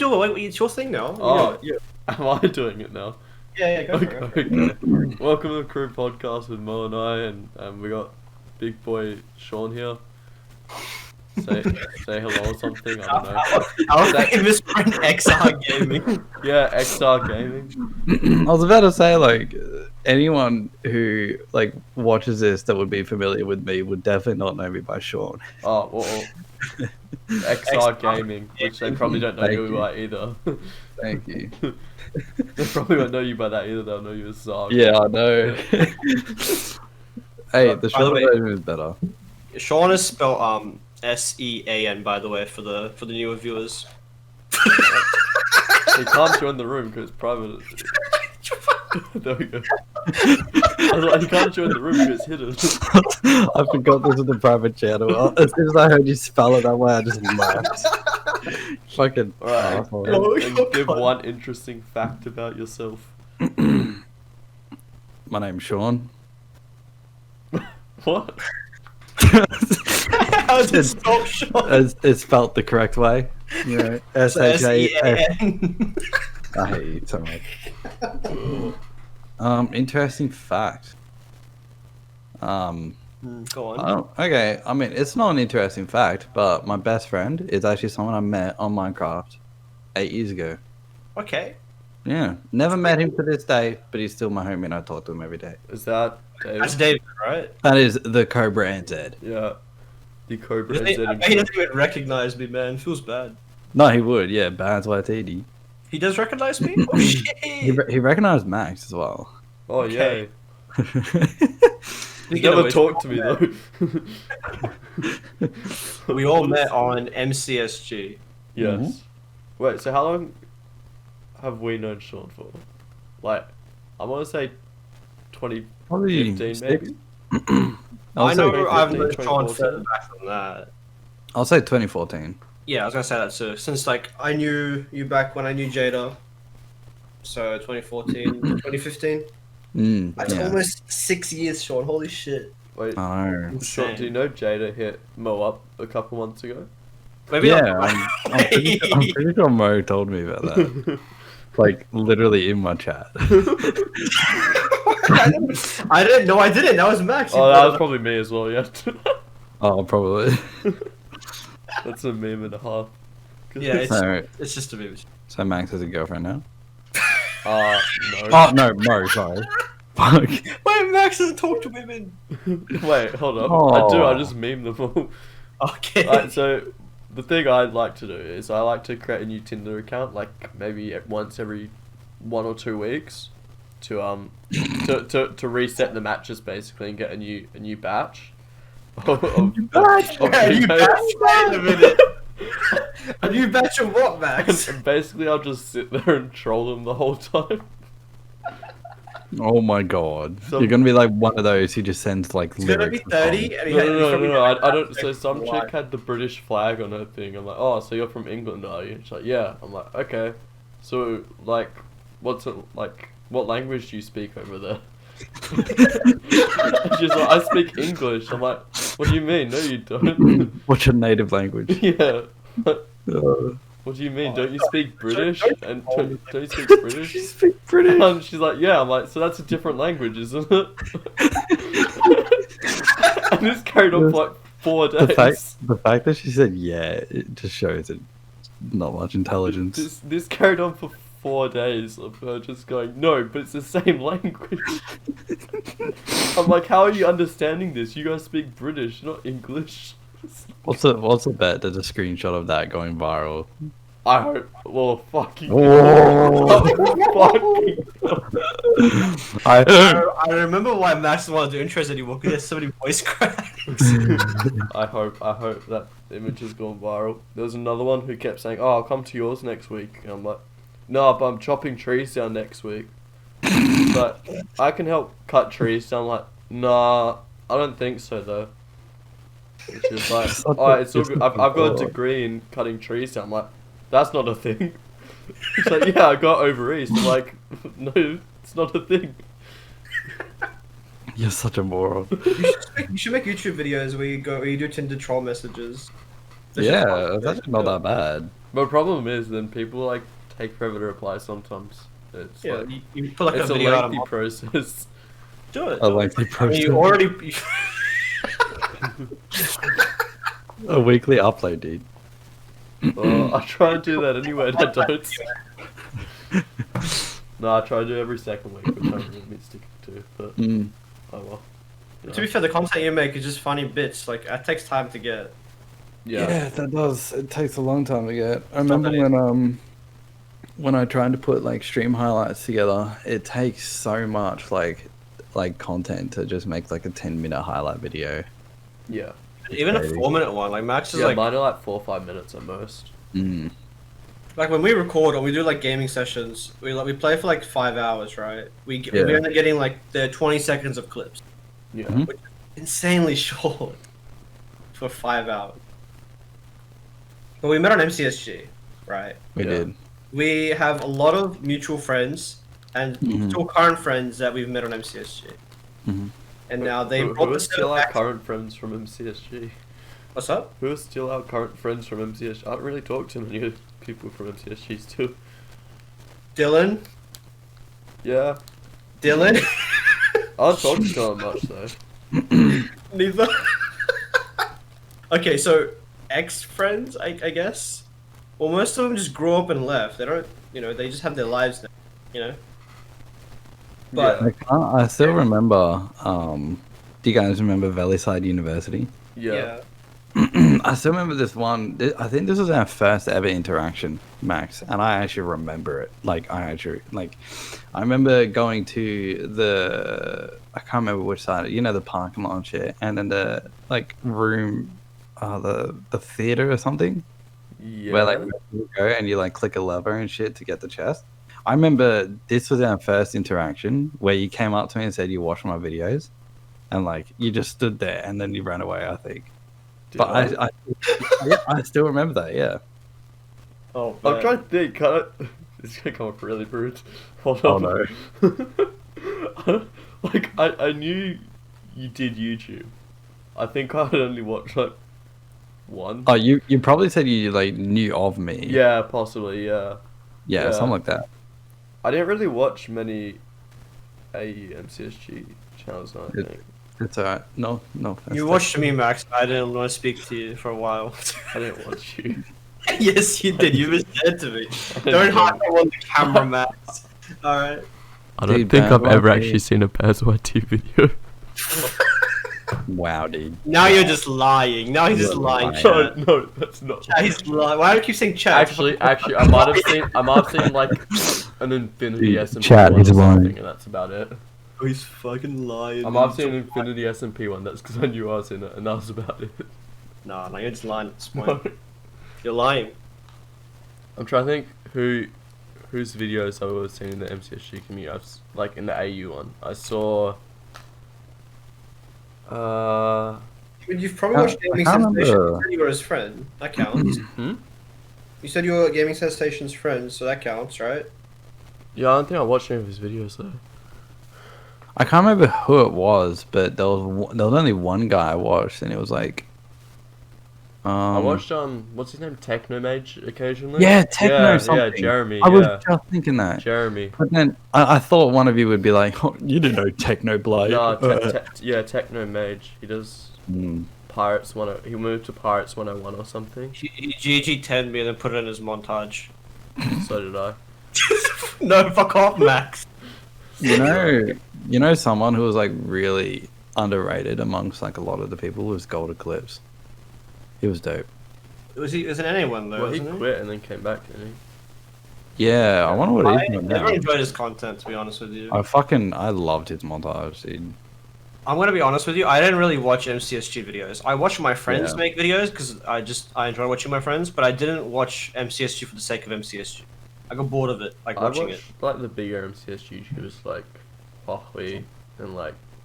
do it. Wait, it's your thing now. Oh, yeah. Am I doing it now? Yeah, go for it. Okay. Welcome to the CRU podcast with Mo and I, and we got big boy Shaun here. Say hello or something. I don't know. Our famous friend XR Gaming. Yeah, XR Gaming. I was about to say, like, anyone who like watches this that would be familiar with me would definitely not know me by Shaun. Oh, well, XR Gaming, which they probably don't know you by either. Thank you. They probably won't know you by that either. They'll know you as Zarg. Yeah, I know. Hey, the By the short way- version is better. Shaun is spelled SEAN, by the way, for the newer viewers. He can't join the room because it's private. There we go. I was like, he can't join the room because it's hidden. I forgot this was the private channel. As soon as I heard you spell it that way, I just laughed. Fucking Alright, asshole. and give one interesting fact about yourself. My name's Shaun. What? How is it spelled, Shaun? It's spelt the correct way. You know, S-H-A-N. SEAN. I hate you so much. Interesting fact. Go on. Oh, okay. I mean, it's not an interesting fact, but my best friend is actually someone I met on Minecraft 8 years ago. Okay. Yeah, never met him to this day, but he's still my homie and I talk to him every day. Is that David? That's David, right? That is the Cobra NZ. Yeah. The Cobra I bet he NZ. doesn't even recognize me, man. Feels bad. No, he would. Yeah, Bands YTD. He does recognize me? Oh, shit! He recognized Max as well. Oh, Okay. yeah. He Speaking of never which, talked to me, though. we all met on MCSG. Yes. Wait, so how long have we known Shaun for? Like, I want to say 2015, maybe? I know 2015, I've known Shaun 2014. further back than that. I'll say 2014. Yeah, I was gonna say that too. Since like I knew you back when I knew Jada, so 2014, 2015. That's Yeah. almost 6 years, Shaun. Holy shit! Wait, I know. Shaun, do you know Jada hit Mo up a couple months ago? Maybe Yeah, not. I'm pretty sure Mo told me about that. Like, literally in my chat. I didn't know. I didn't. That was Max. Oh, that was probably me as well, yeah. Oh, probably. That's a meme and a half. Yeah, it's, So, it's just a meme. so Max has a girlfriend now? No. Oh, no, Mo, sorry. Fuck. Wait, Max doesn't talk to women. Wait, hold up. Oh. I do, I just meme them all. Okay. Alright, so the thing I'd like to do is I like to create a new Tinder account, like maybe once every 1 or 2 weeks, to reset the matches basically and get a new batch. A new batch. Wait a minute. A new batch of what, Max? And basically, I'll just sit there and troll them the whole time. Oh my god. So- You're gonna be like one of those who just sends like He's gonna be lyrics. 30, and he No, I don't. So some chick had the British flag on her thing. I'm like, oh, so you're from England, are you? She's like, yeah. I'm like, okay. So like, what's it like? What language do you speak over there? She's like, I speak English. I'm like, what do you mean? No, you don't. What's your native language? Yeah. Uh, What do you mean? Don't you speak British? And don't you speak British? you speak British? And she's like, yeah. I'm like, so that's a different language, isn't it? And this carried on for like 4 days. The fact that she said yeah, it just shows it not much intelligence. This carried on for 4 days of her just going, no, but it's the same language. I'm like, how are you understanding this? You guys speak British, not English. What's the bet? There's a screenshot of that going viral. I hope. Well, fucking. Oh. Fucking. I remember why Max doesn't want to do intros anymore because there's so many voice cracks. I hope that image has gone viral. There was another one who kept saying, "Oh, I'll come to yours next week," and I'm like, "No, but I'm chopping trees down next week." But I can help cut trees down. Like, nah, I don't think so though. Which is like, oh, it's all good. I've got a degree in cutting trees down. I'm like, that's not a thing. It's like, yeah, I got over east. I'm like, no, it's not a thing. You're such a moron. You should make YouTube videos where you do Tinder troll messages. Yeah, that's actually not that bad. But the problem is, then people like take forever to reply sometimes. It's Yeah, like, you put like it's a a video out a lengthy month. process. Do it. A lengthy I mean, process. you already. A weekly upload, dude. Oh, I try and do that anyway, and I don't. No, I try to do every second week, which I really need to stick to. But Mm. oh well. To be fair, the content you make is just funny bits. Like it takes time to get. Yeah. That does. It takes a long time to get. I not remember that when I tried to put like stream highlights together, it takes so much like content to just make like a 10-minute highlight video. Yeah. Even a Crazy. 4-minute one, like Max is Yeah, like. mine are like 4 or 5 minutes at most. Mm. Like when we record or we do like gaming sessions, we play for like 5 hours, right? We Yeah. we end up getting like the 20 seconds of clips. Yeah. Mhm. Which is insanely short for 5 hours. But we met on MCSG, right? We Yeah. did. We have a lot of mutual friends and Mhm. still current friends that we've met on MCSG. Mhm. And now they who brought are the still our back. current friends from MCSG? What's up? Who are still our current friends from MCSG? I don't really talk to many people from MCSG still. Dylan. Yeah. Dylan. I don't talk to them much though. Neither. Okay, so ex-friends, I guess. Well, most of them just grew up and left. They don't, they just have their lives now, you know. But Yeah. I still remember. Do you guys remember Valleyside University? Yeah. I still remember this one. I think this was our first ever interaction, Max, and I actually remember it. I remember going to I can't remember which side. The parking lot and shit, and then the room, the theater or something, Yeah. where you go and you click a lever and shit to get the chest. I remember this was our first interaction where you came up to me and said you watched my videos, and you just stood there and then you ran away. I think. But I still remember that, yeah. oh, I'm trying to think. It's gonna come up really rude. Hold Oh, on. No. I knew you did YouTube. I think I had only watched one. Oh, you probably said you knew of me. Yeah, possibly. Yeah. Yeah, something like that. I didn't really watch many AU MCSG channels. I think It's alright. No offense. you watched me, Max. I didn't want to speak to you for a while. I didn't watch you. Yes, you did. You were dead to me. Don't hide on the camera, Max. All right. I don't think I've ever actually seen a Pairs YT video. Wow, dude. Now you're just lying. Now he's just You're lying. lying. Chat. No, that's not. Chat, he's lying. Why do you keep saying chat? Actually, I might have seen an Infinity Dude, SMP chat, one he's or lying. something, and that's about it. Oh, he's fucking lying. I might have seen an Infinity SMP one. That's because I knew I was in it, and that was about it. Nah, you're just lying at this point. You're lying. I'm trying to think whose videos I was seeing in the MCSG community. I was, in the AU one. I saw. I mean, you've probably watched Gaming I can't Sensations. You remember. said you were his friend. That counts. Hmm? You said you were Gaming Sensations friend, so that counts, right? Yeah, I don't think I watched any of his videos though. I can't remember who it was, but there was only one guy I watched, and it was I watched what's his name, Technomage occasionally. Yeah, Techno Yeah, something. Jeremy. I was Yeah, just thinking that. Jeremy. But then I thought one of you would be like, oh, you didn't know Techno Blade. No, Technomage. He does Mm. Pirates 101. He moved to Pirates 101 or something. He GG10'd me and then put it in his montage. So did I. No, fuck off, Max. You know someone who was really underrated amongst a lot of the people was Gold Eclipse. He was dope. Was an anyone though? Well, he wasn't quit and then came back, didn't he? Yeah, I wonder what I he's doing never now. enjoyed his content, to be honest with you. I loved his montage, dude. I'm gonna be honest with you. I didn't really watch MCSG videos. I watched my friends Yeah. make videos because I enjoy watching my friends, but I didn't watch MCSG for the sake of MCSG. I got bored of it, I watching watched it. the bigger MCS YouTubers like Howie and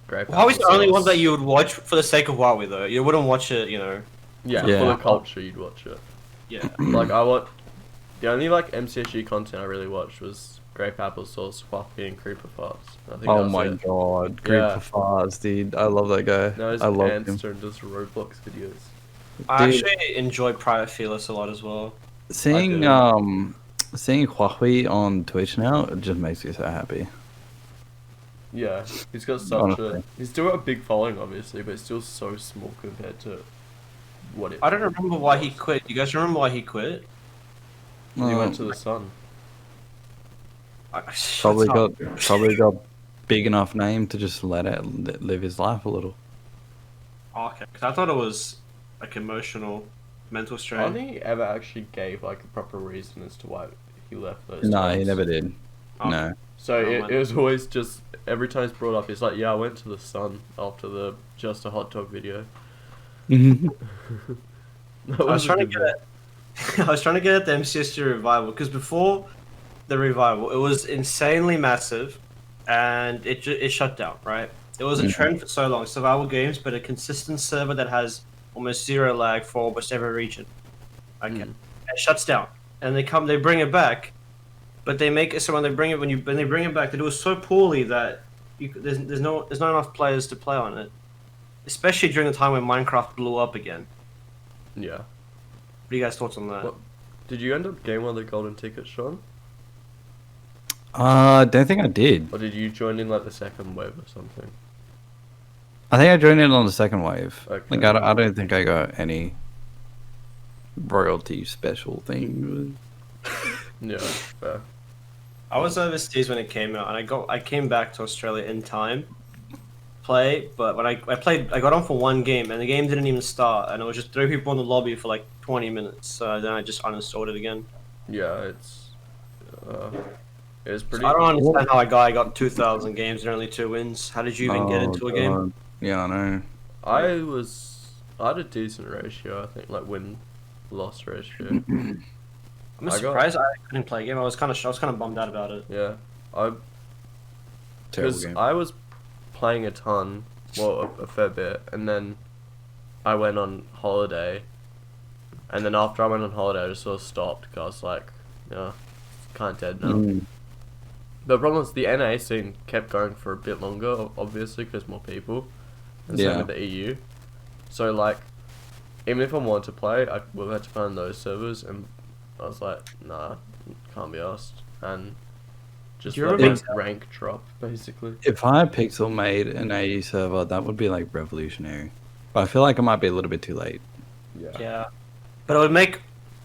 Grape. Howie's the only one that you would watch for the sake of Huawei though. You wouldn't watch it, Yeah, Yeah. for the culture you'd watch it. Yeah. The only MCSG content I really watched was Grape Applesauce, Whoppy, and Creeper Farts. I think Oh that was my it. god, Group Yeah. of Farts, dude. I love that guy. No, his I love him. Panster and does Roblox videos. I Dude. actually enjoy Private Fearless a lot as well. Seeing do. seeing Huawei on Twitch now, it just makes me so happy. Yeah, he's got such Honestly. he's still got a big following, obviously, but it's still so small compared to what it. I don't remember why he quit. You guys remember why he quit? He went to the Sun. Probably Shut up. got big enough name to just let it live his life a little. Oh, okay, 'cause I thought it was like emotional, mental I don't strain. think he ever actually gave like a proper reason as to why he left those. No, he times. never did. Oh. No. So it was always just every time it's brought up, it's like, yeah, I went to the Sun after the just a hot dog video. That I was a trying to good get one. at, I was trying to get at the MCSG revival because before the revival, it was insanely massive, and it shut down. Right, it was a trend for so long. Survival games, but a consistent server that has almost zero lag for almost every region. Okay, it shuts down, and they bring it back, but they make it so when they bring it back, they do it so poorly that there's not enough players to play on it, especially during the time when Minecraft blew up again. Yeah. What are you guys' thoughts on that? What? Did you end up getting one of the golden tickets, Sean? Don't think I did. Or did you join in like the second wave or something? I think I joined in on the second wave. Okay. Like I don't think I got any royalty special thing. Yeah, fair. I was overseas when it came out, and I came back to Australia in time. Play, but when I played, I got on for one game, and the game didn't even start, and it was just 3 people in the lobby for like 20 minutes. So then I just uninstalled it again. Yeah, it's pretty. So I don't understand how a guy got 2,000 games and only 2 wins. How did you even get into a game? God. Yeah, I know. I had a decent ratio, I think, like win-loss ratio. I'm surprised I couldn't play a game. I was kind of bummed out about it. Yeah, Terrible because game. I was playing a ton, well, a fair bit, and then I went on holiday, and then after I went on holiday, I just sort of stopped because I was like, yeah, kind of dead now. The problem is the NA scene kept going for a bit longer, obviously, because more people, and same with the EU. So like, even if I wanted to play, I would have had to find those servers, and I was like, nah, can't be asked, and just Do you let remember- my rank drop, basically. If Hypixel made an AE server, that would be like revolutionary. But I feel like it might be a little bit too late. Yeah. Yeah, but it would make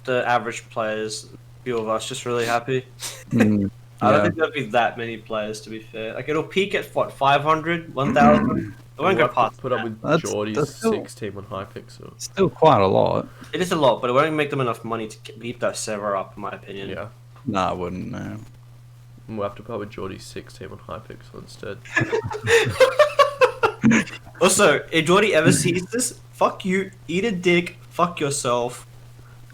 the average players, few of us, just really happy. I don't think there'd be that many players, to be fair. Like it'll peak at what 500, 1,000. It won't go past. Put up with That's Geordie's still- 6 team on Hypixel. Still quite a lot. It is a lot, but it won't make them enough money to keep that server up, in my opinion. Yeah. Nah, I wouldn't know. We'll have to put up with Geordie's 6 team on Hypixel instead. Also, if Jordy ever sees this, fuck you, eat a dick, fuck yourself.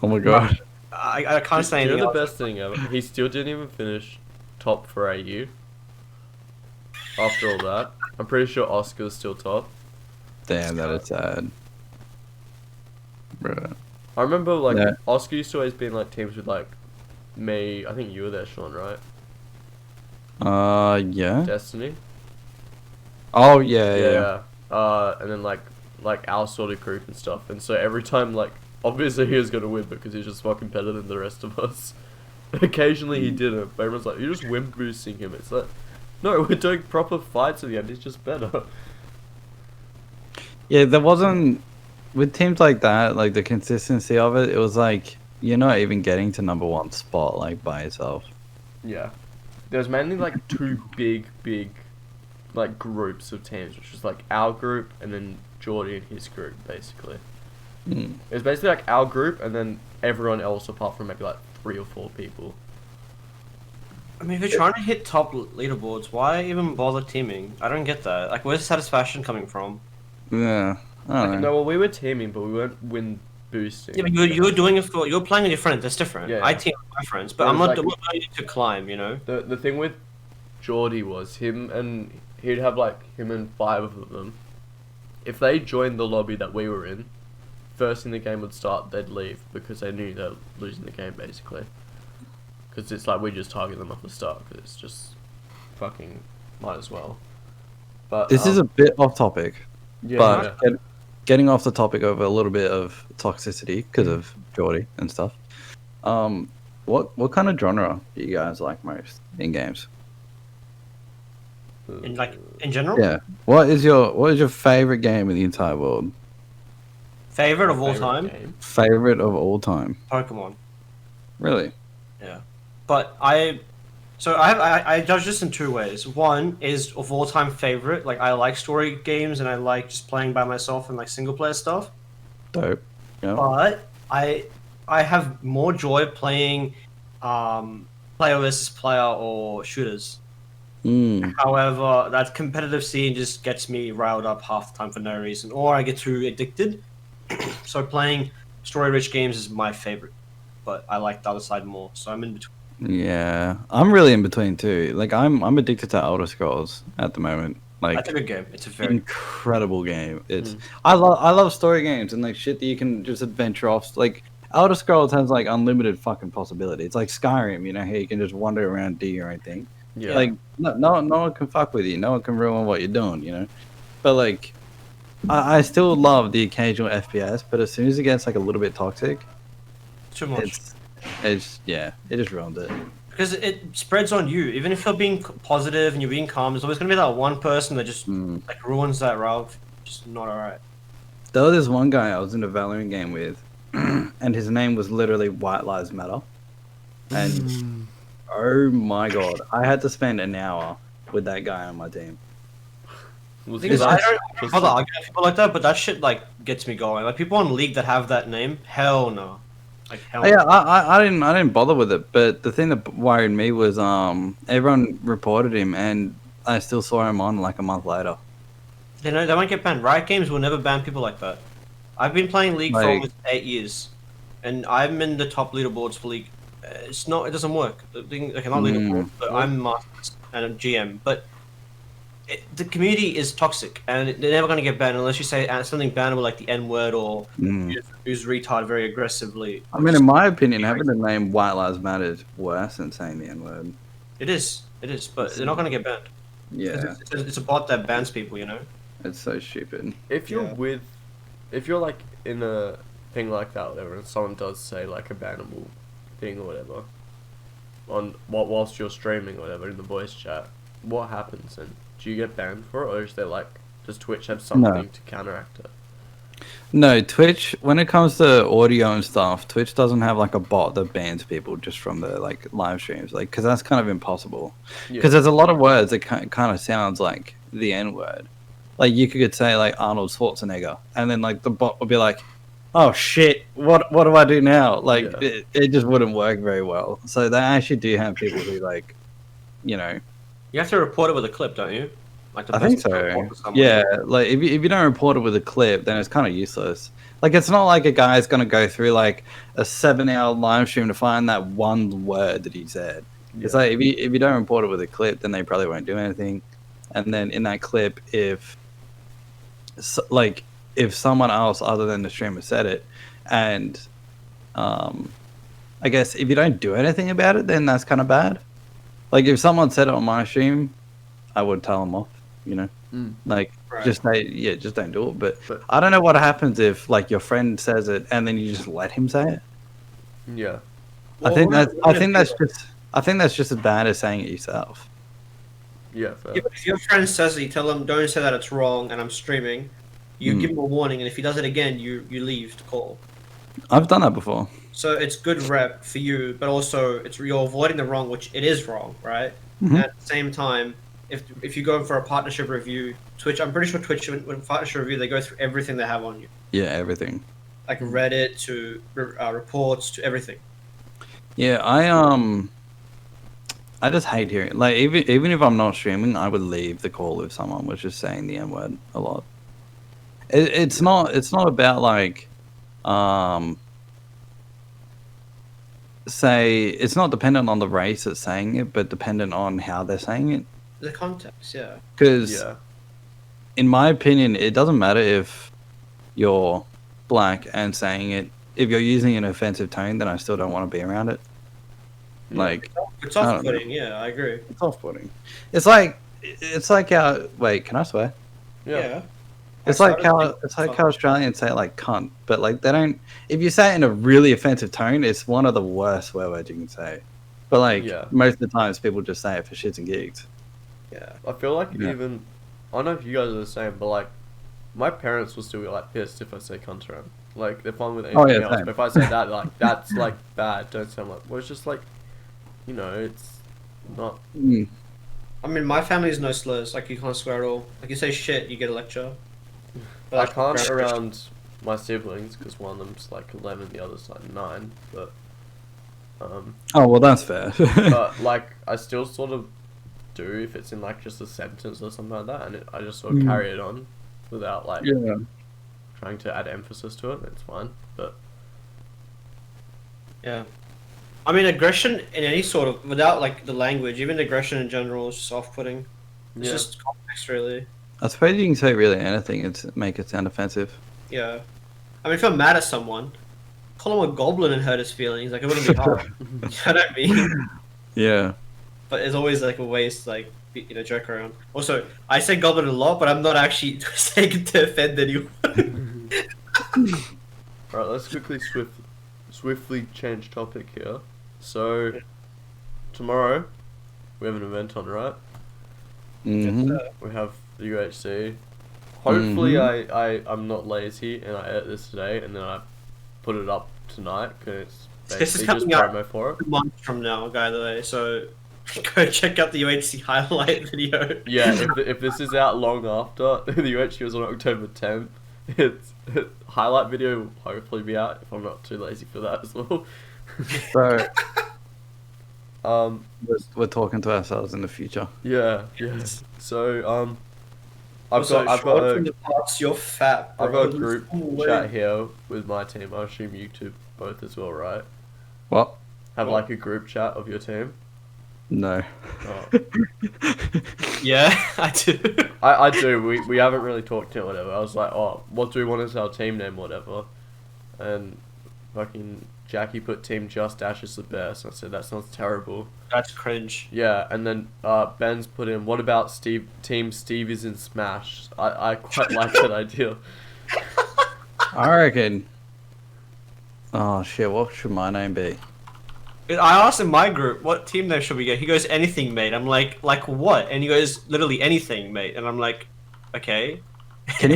Oh my god. I can't say You anything know the else. best thing ever? He still didn't even finish top for AU. After all that. I'm pretty sure Oscar's still top. Damn, that is sad. Bruh. I remember like Yeah. Oscar used to always be in like teams with like me. I think you were there, Sean, right? Yeah. Destiny. Oh yeah. And then like our sort of group and stuff. And so every time like obviously he was gonna win because he's just fucking better than the rest of us. Occasionally he didn't, but everyone's like, you're just win boosting him. It's like, no, we're doing proper fights at the end. He's just better. Yeah, there wasn't with teams like that, like the consistency of it. It was like you're not even getting to number one spot like by yourself. Yeah. There's mainly like two big like groups of teams, which was like our group and then Geordie and his group, basically. Mm. It was basically like our group and then everyone else apart from maybe like 3 or 4 people. I mean, if you're trying to hit top leaderboards, why even bother teaming? I don't get that. Like, where's the satisfaction coming from? Yeah, I don't know. No, well, we were teaming, but we weren't win boosting. Yeah, but you're doing it for you're playing with your friends. That's different. Yeah, I yeah. team with my friends, but It I'm was not like- doing it to climb. You know. The thing with Geordie was he'd have like him and 5 of them. If they joined the lobby that we were in, first thing the game would start, they'd leave because they knew they're losing the game basically. Because it's like we just target them off the start because it's just fucking might as well. But This is a bit off topic, yeah, but getting off the topic of a little bit of toxicity because of Geordie and stuff. What kind of genre do you guys like most in games? In general, Yeah. What is your favorite game in the entire world? favorite of all Favorite time, game? Favorite of all time? Pokemon. Really? Yeah, but I judge this in two ways. One is of all time favorite. Like I like story games and I like just playing by myself and like single player stuff. Dope. Yeah. But I have more joy playing player versus player or shooters. Mm. However, that competitive scene just gets me riled up half the time for no reason, or I get too addicted. So playing story-rich games is my favorite, but I like the other side more. So I'm in between. Yeah. I'm really in between too. Like I'm addicted to Elder Scrolls at the moment. Like That's a good game. It's a very incredible game. It's I love story games and like shit that you can just adventure off. Like Elder Scrolls has like unlimited fucking possibility. It's like Skyrim, you know, how you can just wander around, do your own thing. Yeah. Like no one can fuck with you. No one can ruin what you're doing, you know. But like I still love the occasional FPS, but as soon as it gets like a little bit toxic, too much. it's yeah, it just ruins it. Because it spreads on you. Even if you're being positive and you're being calm, there's always gonna be that one person that just like ruins that route. Just not alright. There was this one guy I was in a Valorant game with, and his name was literally White Lives Matter. And oh my god, I had to spend an hour with that guy on my team. Was Because it I that- don't bother arguing with people like that, but that shit like gets me going. Like people on League that have that name, hell no. Like hell. Yeah, No. I didn't bother with it, but the thing that worried me was everyone reported him, and I still saw him on like a month later. They won't get banned. Riot Games will never ban people like that. I've been playing League for Like- almost 8 years, and I'm in the top leaderboards for League. It's not. It doesn't work. The thing, like, I'm not leaderboard, but I'm Masters and I'm GM. But the community is toxic, and they're never going to get banned unless you say something bannable like the N word or use retard very aggressively. I mean, in my opinion, having the name White Lives Matter is worse than saying the N word. It is, but they're not going to get banned. Yeah, It's a bot that bans people, you know. it's so stupid. if you're Yeah. if you're like in a thing like that, or whatever, and someone does say like a bannable thing or whatever, whilst you're streaming or whatever in the voice chat, what happens? And do you get banned for it, or is there like does Twitch have something to counteract it? No, Twitch, when it comes to audio and stuff, Twitch doesn't have like a bot that bans people just from the like live streams, like because that's kind of impossible. Because there's a lot of words that kind of sounds like the N word. Like you could say like Arnold Schwarzenegger, and then like the bot would be like, "Oh shit, what do I do now?" Like it just wouldn't work very well. So they actually do have people who like, you know. You have to report it with a clip, don't you? Like the I think person so. report someone. Yeah, like if you don't report it with a clip, then it's kind of useless. Like it's not like a guy's gonna go through like a 7-hour live stream to find that one word that he said. It's like if you don't report it with a clip, then they probably won't do anything. And then in that clip, if someone else other than the streamer said it, and I guess if you don't do anything about it, then that's kind of bad. Like if someone said it on my stream, I would tell them off. You know, like Right. just don't do it. But I don't know what happens if like your friend says it and then you just let him say it. Yeah. I think that's just as bad as saying it yourself. Yeah. Fair. If your friend says it, you tell them, don't say that it's wrong and I'm streaming. You give him a warning, and if he does it again, you leave the call. I've done that before. So it's good rep for you, but also you're avoiding the wrong, which it is wrong, right? Mhm. And at the same time, if you go for a partnership review, Twitch, I'm pretty sure Twitch, when partnership review, they go through everything they have on you. Yeah, everything. Like Reddit to reports to everything. Yeah, I just hate hearing like even if I'm not streaming, I would leave the call if someone was just saying the N word a lot. It's not about like say it's not dependent on the race that's saying it, but dependent on how they're saying it. The context, yeah. Because in my opinion, it doesn't matter if you're black and saying it. If you're using an offensive tone, then I still don't want to be around it. Like It's off-putting, yeah, I agree. it's off-putting. It's like how. Wait, can I swear? Yeah. It's I like started how Australians say like cunt, but like they don't. If you say it in a really offensive tone, it's one of the worst swear words you can say. But like Yeah. most of the times, people just say it for shits and gigs. Yeah. I feel like Yeah. even I don't know if you guys are the same, but like my parents will still be like pissed if I say cunt around. Like they're fine with anything yeah, else, same. but if I say that, like that's like bad. Don't say I'm like. Well, it's just like, it's not. Mm. I mean, my family is no slurs. Like, you can't swear at all. Like, you say shit, you get a lecture. But, I like, can't ground- around my siblings because one of them's like 11, the other's like 9. But Oh well, that's fair. but like I still sort of do if it's in like just a sentence or something like that, and I just sort of carry it on without like yeah. trying to add emphasis to it. It's fine, but Yeah. I mean, aggression in any sort of, without, like, the language, even aggression in general is just off-putting. It's yeah. just context, really. I suppose you can say really anything and make it sound offensive. Yeah. I mean, if you're mad at someone, call him a goblin and hurt his feelings. Like, it wouldn't be hard. You know what I mean? Yeah. But there's always, like, a ways to, like, joke around. Also, I say goblin a lot, but I'm not actually saying it to offend anyone. Alright, let's quickly swiftly change topic here. So tomorrow we have an event on, right? Mm-hmm. We have the UHC. Hopefully I'm not lazy and I edit this today and then I put it up tonight because it's This is basically just coming out promo for it. a month from now, by the way, so go check out the UHC highlight video. Yeah, if this is out long after the UHC was on October 10th, its highlight video will hopefully be out if I'm not too lazy for that as well. So Um, we're talking to ourselves in the future. yeah. So I've Also, got Shaun from a the past, you're fat, bro. I've got a group No way. chat here with my team. I assume you two both as well, right? What? Have What? like a group chat of your team. No. Oh. Yeah, I do. I do. We haven't really talked to it, whatever. I was like, oh, what do we want as our team name, whatever. And fucking Jackie put Team Just Dash is the best. I said that sounds terrible. That's cringe. Yeah, and then Ben's put in, what about Team Steve is in Smash? I quite like that idea. I reckon. Oh shit! What should my name be? I asked in my group, what team name should we get? He goes, anything, mate. I'm like what? And he goes, literally anything, mate. And I'm like, okay. Can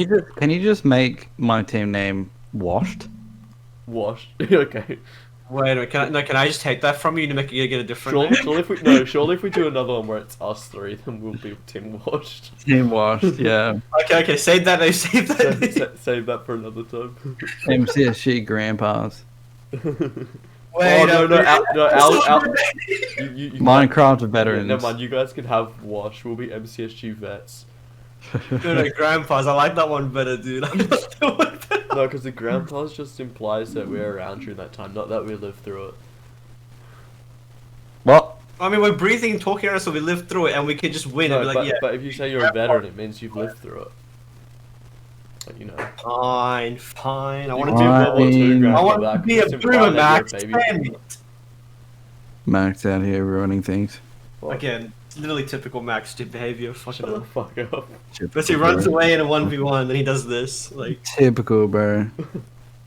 you just make my team name Washed? Wash. Okay. Wait a minute, can I just take that from you to make you get a different name? Surely if we do another one where it's us three, then we'll be Team Washed. Team Washed, yeah. Okay, save that name, save that name. Save that for another time. MCSG Grandpas. Wait, no, Al, you Minecraft yeah, veterans. never mind, you guys can have Wash. We'll be MCSG vets. No, grandpas. I like that one better, dude. I'm not doing better. No, because the grandpas just implies that we're around during that time, not that we lived through it. What? I mean, we're breathing and talking around, so we live through it, and we can just win. No, and be like, but if you say you're a veteran, it means you've lived through it. Like, Fine. I You want can to do do. World War II I grandpa I want back, to be a just imply boomer, that Max. you're a baby. Damn it. Max out here ruining things. What? Again, it's literally typical Max behavior. Shut the fuck up. But he runs away in a 1v1, then he does this. Like, Typical, bro.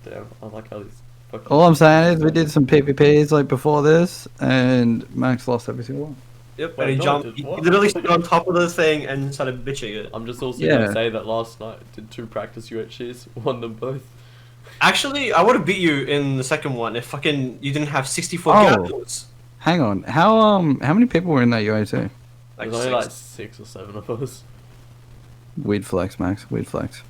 Damn, I like how these fucking... All I'm saying is we did some PvPs like before this, and Max lost every single one. yep. Wait, And he no, jumped. it did He what? literally stood on top of the thing and started bitching it. I'm just also Yeah. gonna say that last night did 2 practice UHCs, won them both. Actually, I would have beat you in the second one if fucking you didn't have 64 Oh. gapples. Hang on, how many people were in that UHC? Like There's only six. like 6 or 7 of us. Weed flex, Max. Weed flex.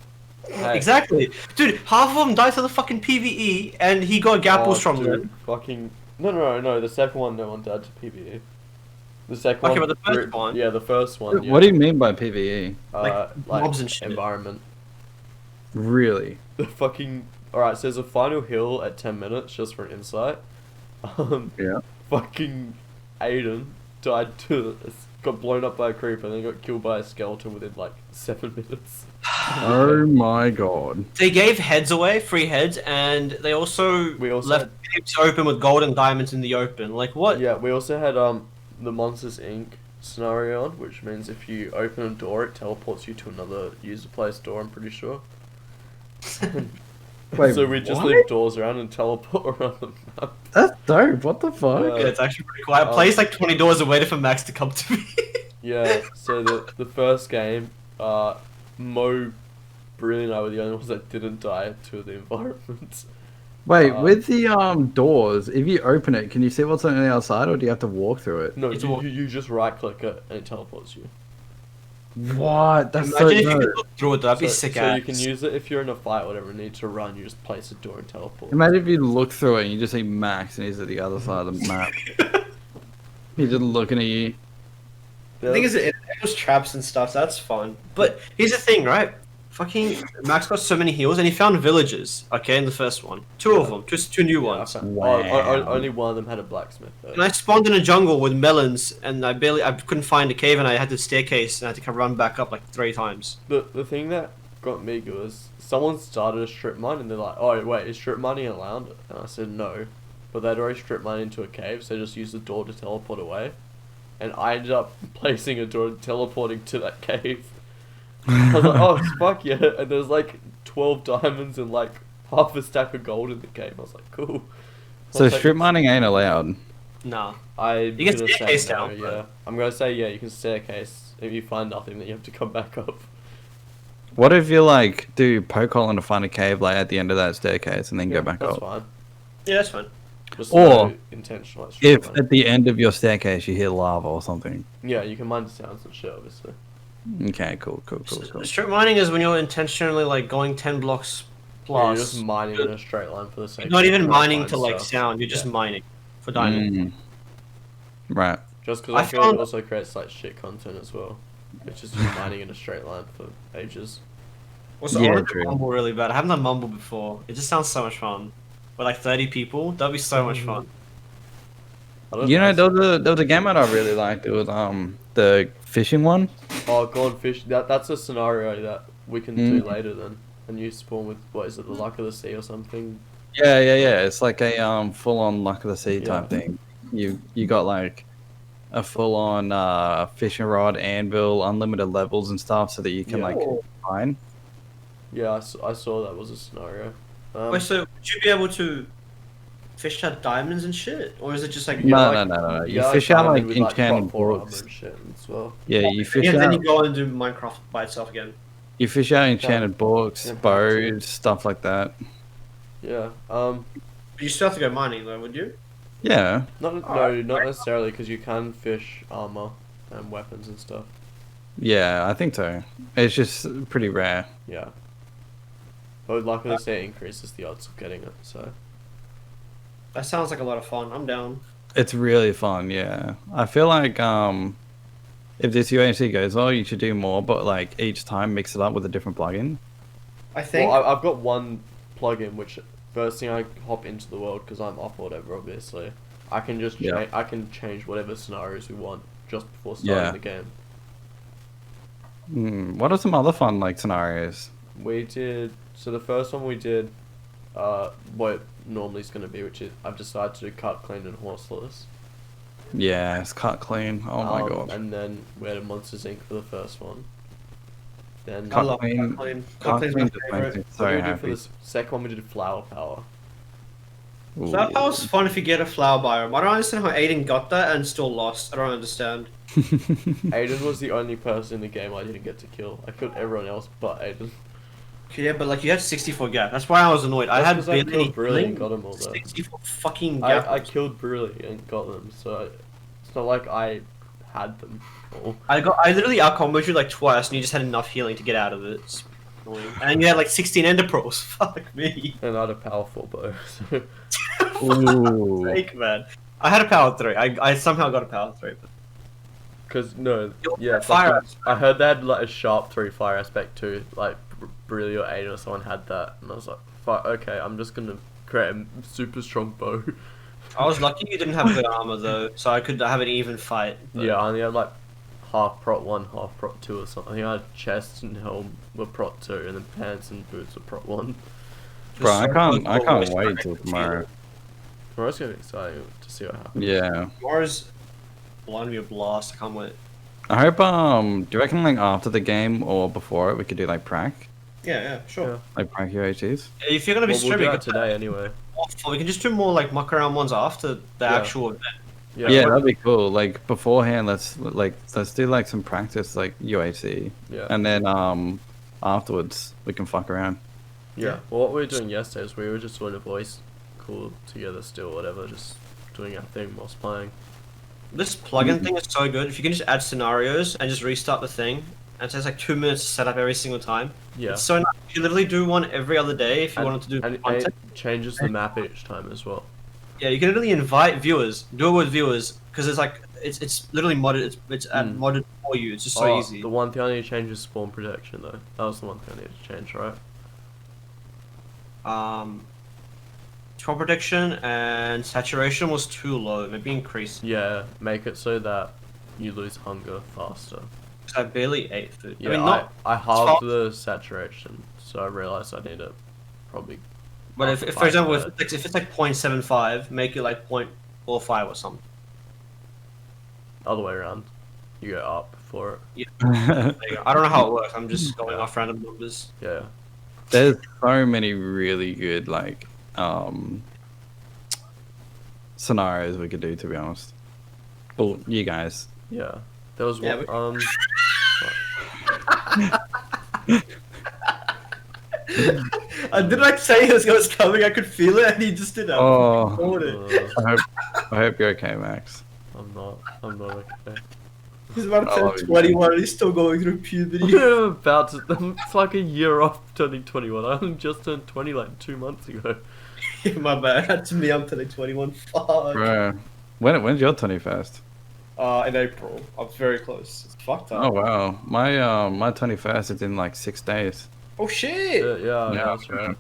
Hey. Exactly, dude. Half of them died to the fucking PVE, and he got gapples Oh, from dude, them. Fucking no. The second one, no one died to PvE. The second Okay, one. but the first one- Yeah, the first one. Yeah. What do you mean by PvE? Like mobs and shit. Environment. Really? The fucking. Alright, so there's a final hill at 10 minutes, just for an insight. Yeah. Fucking Aiden got blown up by a creeper and then got killed by a skeleton within like 7 minutes. Oh my god. They gave heads away, free heads, and they also, We also left gates open with gold and diamonds in the open. Like what? Yeah, we also had the Monsters Inc. scenario on, which means if you open a door, it teleports you to another user place door. I'm pretty sure. Wait, So we just what? leave doors around and teleport around the map. That's dope. What the fuck? Yeah. Yeah, it's actually pretty cool. I placed like 20 doors and waited for Max to come to me. Yeah. So the first game, Mo, Brilliant and I were the only ones that didn't die to the environment. Wait, with the doors, if you open it, can you see what's on the outside, or do you have to walk through it? No, It's you just right click it and it teleports you. What? That's Imagine if you so could dope. look through it, that'd be So, sick. so you can use it if you're in a fight, or whatever, and need to run. You just place a door and teleport. Imagine if you look through it and you just see Max and he's at the other side of the map. He's just looking at you. The thing is, it was traps and stuff. So that's fun. But here's the thing, right? Fucking Max got so many heals, and he found villages. Okay, in the first one, two of them, just two new ones. Wow. Only one of them had a blacksmith though. And I spawned in a jungle with melons, and I couldn't find a cave, and I had the staircase, and I had to run back up like 3 times. The thing that got me good was someone started a strip mine, and they're like, "Oh wait, is strip mining allowed?" And I said no, but they'd already strip mined into a cave, so they just used the door to teleport away. And I ended up placing a door and teleporting to that cave. I was like, oh, fuck yeah. And there's like 12 diamonds and like half a stack of gold in the game. I was like, cool. I So was like, strip mining ain't allowed. Nah. I'm You can gonna staircase say no, down, yeah. but- I'm gonna say, yeah, you can staircase. If you find nothing, then you have to come back up. What if you like do poke hole to find a cave like at the end of that staircase and then go back That's up? fine. Yeah, that's fine. Just Or no intentional like, strip If mining. at the end of your staircase you hear lava or something. Yeah, you can mind the sounds and shit, obviously. Okay, cool. Strip mining is when you're intentionally like going 10 blocks Yeah, plus. you're just mining in a straight line for the sake You're not of even trying mining find to like stuff. sound. You're just Yeah. mining for diamond. Mm. Right. Just because I I feel found- it also creates like shit content as well. It's just you mining in a straight line for ages. Also, Yeah, I want true. to Mumble really bad. I haven't done Mumble before. It just sounds so much fun. With like 30 people, that'd be so much fun. I don't You know, know. there was a game mode I really liked. It was the fishing one. Oh, go on fish. That's a scenario that we can do Mm. later then. And you spawn with what is it, the luck of the sea or something? Yeah. It's like a full on luck of the sea type Yeah. thing. You got like a full on fishing rod, anvil, unlimited levels and stuff, so that you can Yeah. like find. Yeah, I saw that was a scenario. Wait, so would you be able to fish out diamonds and shit? Or is it just like... No, like- no. You yeah, fish out diamond like with, enchanted prop 4 armor brooks. and shit as well. Yeah, you fish Yeah, then out. you go and do Minecraft by itself again. You fish out enchanted books, Yeah, bows, stuff like that. Yeah. But you still have to go mining though, would you? Yeah. Not necessarily because you can fish armor and weapons and stuff. Yeah, I think so. It's just pretty rare. Yeah. But luckily, say it increases the odds of getting it. So That sounds like a lot of fun. I'm down. It's really fun, yeah. I feel like if this UHC goes well, you should do more, but like each time mix it up with a different plugin. I think... well, I've got one plugin which first thing I hop into the world because I'm off or whatever. Obviously, I can just I can change whatever scenarios we want just before starting Yeah. the game. What are some other fun like scenarios? We did so the first one we did, what it normally is going to be, which is I've decided to do cut, clean, and horseless. Yeah, it's cut clean. Oh my god. And then we had a Monsters Inc. for the first one. Then I love clean- cut clean. cut Cut clean's my clean just makes favorite. me what so did we do for happy. the second one? We did flower power. Flower power's fun if you get a flower biome. I don't understand how Aiden got that and still lost. I don't understand. Aiden was the only person in the game I didn't get to kill. I killed everyone else but Aiden. Okay, yeah, but like you had 64 gap. That's why I was annoyed. I That's had 'cause I barely killed Brilliant and healing. got 'em all though. 64 fucking gap. I killed Bruley and got them, so it's not like I had them all. I literally out-comboed you like twice, and you just had enough healing to get out of it. It's annoying. And you had like 16 ender pearls. Fuck me. And I had a powerful bow, so... Ooh. Fake, man. I had a power 3. I somehow got a power 3. But... Cause, no, yeah, Fire fucking- I heard they had like a sharp 3 fire aspect too, like Bruley or Aiden or someone had that, and I was like, fuck, okay, I'm just gonna create a super strong bow. I was lucky you didn't have good armor though, so I could have an even fight. But... Yeah, I only had like half prot 1, half prot 2 or something. I think I had chest and helm were prot 2, and then pants and boots were prot 1. Bro, I can't Tomorrow's wait till tomorrow. Tomorrow's gonna be exciting to see what happens. Yeah. Tomorrow's blind me a blast. I can't wait. I hope. Do you reckon like after the game or before it, we could do like prac, Yeah, sure. Yeah. like prac UHCs? If you're gonna be Well, we'll do streaming, that today anyway. we can just do more like muck around ones after the Yeah. actual event. Yeah. Yeah, that'd be cool. Like beforehand, let's do like some practice like UHC, Yeah. and then afterwards we can fuck around. Yeah. Well, what we were doing yesterday is we were just sort of voice call together still, whatever, just doing our thing whilst playing. This plugin thing is so good. If you can just add scenarios and just restart the thing, and it takes like 2 minutes to set up every single time. Yeah. It's so nice. You can literally do one every other day if you wanted to do And content. it changes the map each time as well. Yeah, you can literally invite viewers, do it with viewers, because it's literally modded. It's modded for you. It's just so easy. The one thing I need to change is spawn protection though. That was the one thing I needed to change, right? Spawn protection and saturation was too low. Maybe increase. Yeah, make it so that you lose hunger faster. 'Cause I barely ate food. Yeah, I mean, not. I halved the saturation, so I realized I need to probably. But if half for example, that. if it's like 0.75, make it like 0.45 or something. Other way around, you go up for it. Yeah. There you go. I don't know how it works. I'm just going off random numbers. Yeah. There's so many really good like scenarios we could do, to be honest. Well, you guys. Yeah. There was Yeah, one. I did like say it was coming. I could feel it, and he just didn't. Oh, It. I hope you're okay, Max. I'm not okay. He's about to Oh, turn 21, and he's still going through puberty. I'm about to. It's like a year off turning 21. I only just turned 20 like 2 months ago. My bad. To me, I'm turning 21. Fuck. Bro, when's your 21st? In April. I'm very close. It's fucked up. Oh wow, my 21st is in like 6 days. Oh shit! Yeah, Yeah. that's right.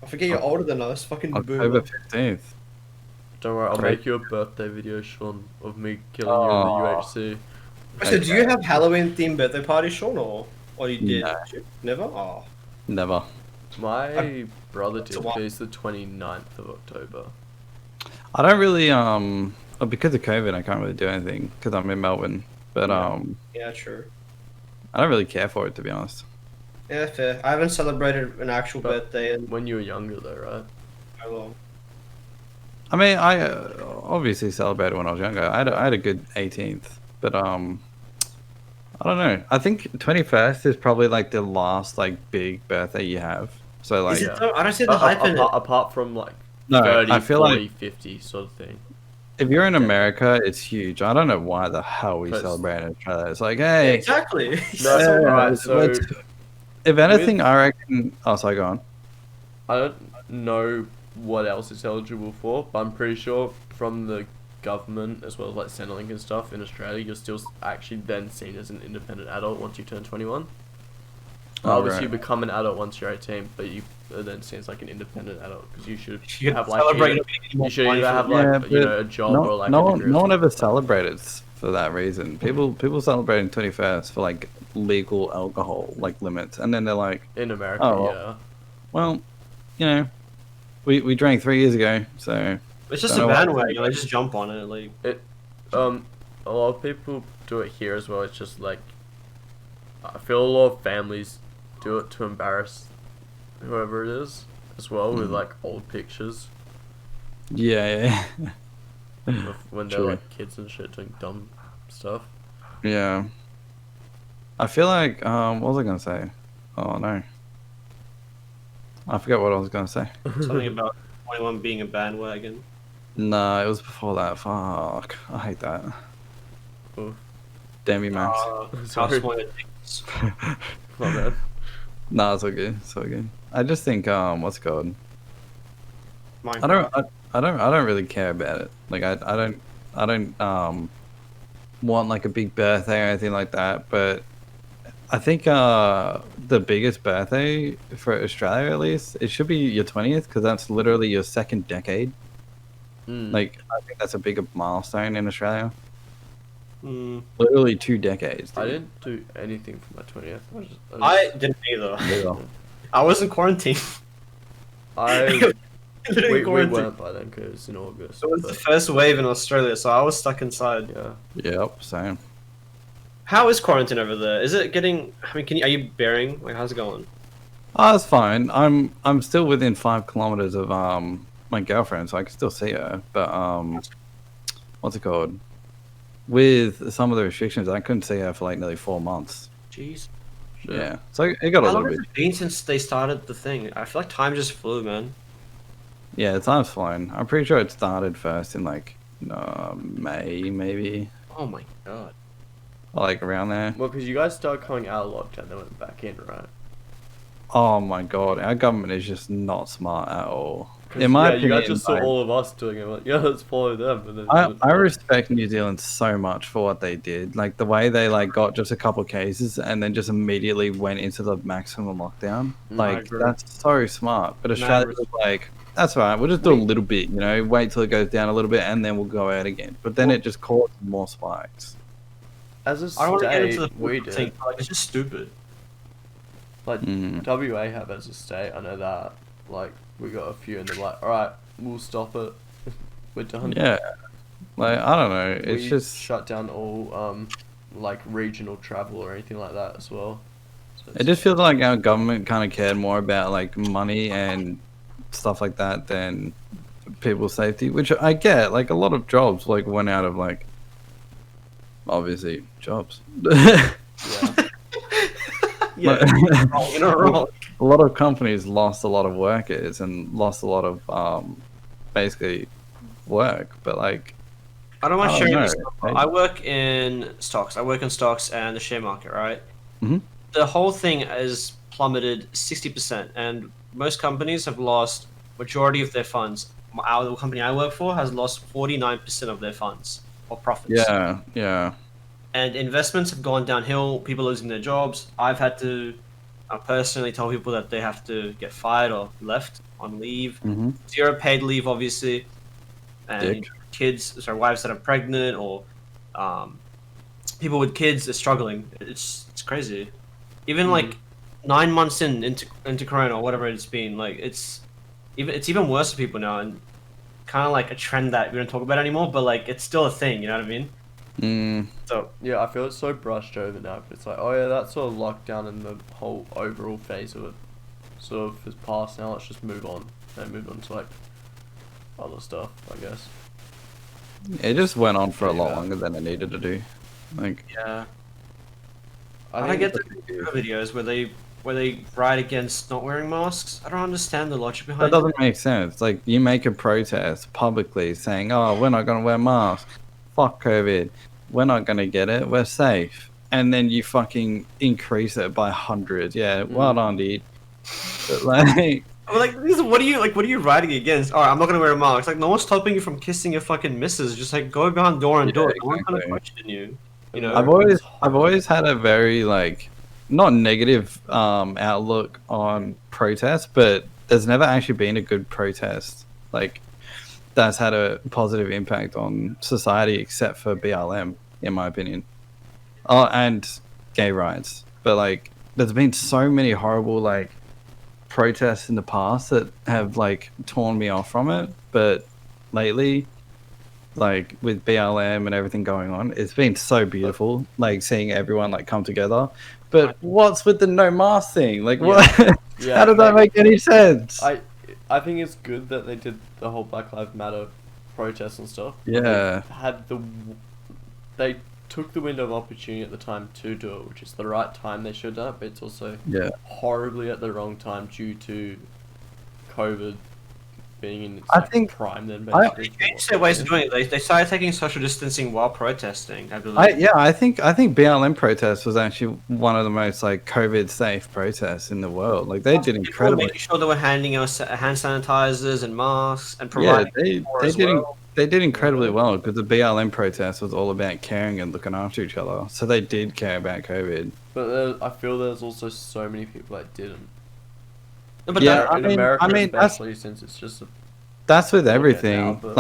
I forget you're older than us. Fucking October boomer. 15th. Don't worry, I'll Great. make you a birthday video, Shaun, of me killing you in the UHC. So, do you have Halloween themed birthday party, Shaun, or you did? No. Never. Oh. Never. My brother did. So what? It's the 29th of October. I don't really because of COVID, I can't really do anything because I'm in Melbourne. But Yeah. Yeah, true. I don't really care for it, to be honest. Yeah, fair. I haven't celebrated an actual But- birthday in When you were younger, though, right? so long. I mean, I obviously celebrated when I was younger. I had a good 18th, but I don't know. I think 21st is probably like the last like big birthday you have. So like, Is it though? I don't see the hype in it. Apart from like No, 30, I feel 40, like 50 sort of thing. if you're in America, it's huge. I don't know why the hell we 'Cause- celebrate in Australia. It's like, hey, Exactly. No, yeah, alright, so let's- if anything, I reckon. Oh, sorry, go on. I don't know what else it's eligible for, but I'm pretty sure from the government as well as like Centrelink and stuff in Australia, you're still actually then seen as an independent adult once you turn 21. Oh, Obviously, you right. become an adult once you're 18, but you are then seen as like an independent adult because you should You have can like celebrate you should either have Yeah, like you but know a job No, or like no a one, degree or no one something. ever celebrated for that reason. People celebrating 21st for like legal alcohol like limits, and then they're like, In America, Oh, well. yeah. well, you know, we drank 3 years ago, so It's just Don't a know why. bandwagon. I just jump on it. Like, A lot of people do it here as well. It's just like I feel a lot of families do it to embarrass whoever it is as well with like old pictures yeah, of when they're True. like kids and shit doing dumb stuff. yeah. I feel like what was I gonna say? Oh no, I forgot what I was gonna say. something about 21 being a bandwagon. No, it was before that. Fuck, I hate that. Oof. Damn you, Max. Sorry. My bad. No, it's all good. It's all good. I just think what's it called? Minecraft. I don't really care about it. Like I don't want like a big birthday or anything like that. But I think the biggest birthday for Australia at least it should be your 20th because that's literally your second decade. Mm. Like I think that's a bigger milestone in Australia. Mm, Literally 2 decades. I dude. didn't do anything for my 20th. I didn't either. Yeah. I was in quarantine. I Literally we quarantine. weren't by then because it's in August. It was the But first wave in Australia, so I was stuck inside. yeah, Yep. Same. How is quarantine over there? Is it getting? I mean, are you bearing? Like, how's it going? Oh, it's fine. I'm still within 5 kilometers of my girlfriend, so I can still see her. But what's it called? With some of the restrictions, I couldn't see her for like nearly 4 months. Jeez. Yeah, so it got a How little long has bit. it been since they started the thing? I feel like time just flew, man. Yeah, time's flying. I'm pretty sure it started first in like May, maybe, Oh my god. or like around there. Well, because you guys started coming out of lockdown, then went back in, right? Oh my god, our government is just not smart at all. 'Cause, In my yeah, opinion, you guys just saw like, all of us doing it. Like, yeah, let's follow them. And then I respect New Zealand so much for what they did. Like the way they like got just a couple cases and then just immediately went into the maximum lockdown. I Like agree. that's so smart. But Mad Australia was respect. like, that's all right. We'll just do a little bit. You know, wait till it goes down a little bit and then we'll go out again. But then it just caused more spikes. as a I don't want to get into state, the we thing. did. Like, it's just stupid. Like Mm. WA have as a state, I know that. Like we got a few, and they're like, all right, we'll stop it. We're done. Yeah. Like I don't know. It's we just shut down all like regional travel or anything like that as well. So it just feels like our government kind of cared more about like money and stuff like that than people's safety, which I get. Like a lot of jobs like went out of like obviously jobs. yeah. Yeah. You're not wrong. A lot of companies lost a lot of workers and lost a lot of basically work, but like I don't mind I don't sharing know. this stuff. I work in stocks. I work in stocks and the share market, right? Mhm. The whole thing has plummeted 60%, and most companies have lost majority of their funds. The company I work for has lost 49% of their funds or profits. yeah. And investments have gone downhill. People losing their jobs. I've had to personally tell people that they have to get fired or left on leave. Mm-hmm. Zero paid leave, obviously. And Dick. wives that are pregnant or people with kids are struggling. It's crazy. Even like 9 months into Corona or whatever it's been, like it's even worse for people now, and kind of like a trend that we don't talk about anymore. But like it's still a thing. You know what I mean? Mm, So Yeah, I feel it's so brushed over now. It's like, oh yeah, that sort of lockdown and the whole overall phase of it sort of is past now. Let's just move on and move on to like other stuff, I guess. it just went on for a lot Yeah. longer than it needed to do. Like yeah, I I think get the videos where they write against not wearing masks. I don't understand the logic behind that it. doesn't make sense. Like you make a protest publicly saying, "Oh, we're not gonna wear masks. Fuck COVID. We're not gonna get it. We're safe." And then you fucking increase it by hundreds. Yeah, well done, dude. But like, I'm like, what are you writing against? All right, I'm not gonna wear a mask. Like, no one's stopping you from kissing your fucking missus. Just like go behind door and Yeah, do it. No one's gonna exactly. question you. You know. I've always had a very like not negative outlook on protests, but there's never actually been a good protest like that's had a positive impact on society except for BLM, in my opinion. Oh, and gay rights. But like there's been so many horrible like protests in the past that have like torn me off from it, but lately like with BLM and everything going on, it's been so beautiful, like seeing everyone like come together. But what's with the no mask thing? Like, what? Yeah, How does that make any sense? I think it's good that they did the whole Black Lives Matter protests and stuff. but Yeah. they took the window of opportunity at the time to do it, which is the right time they should have, but it's also Yeah, horribly at the wrong time due to COVID being in its I like, think- prime then I- basically. They changed their ways of doing it. They started taking social distancing while protesting. I believe. I think BLM protest was actually one of the most like COVID safe protests in the world. Like they did People were incredibly. making sure they were handing us hand sanitizers and masks and Yeah, providing. they did incredibly well because the BLM protest was all about caring and looking after each other. So they did care about COVID. But I feel there's also so many people that didn't. No, but Yeah, that, In America, I mean, that's- especially since it's just a That's with Look at everything. now, but-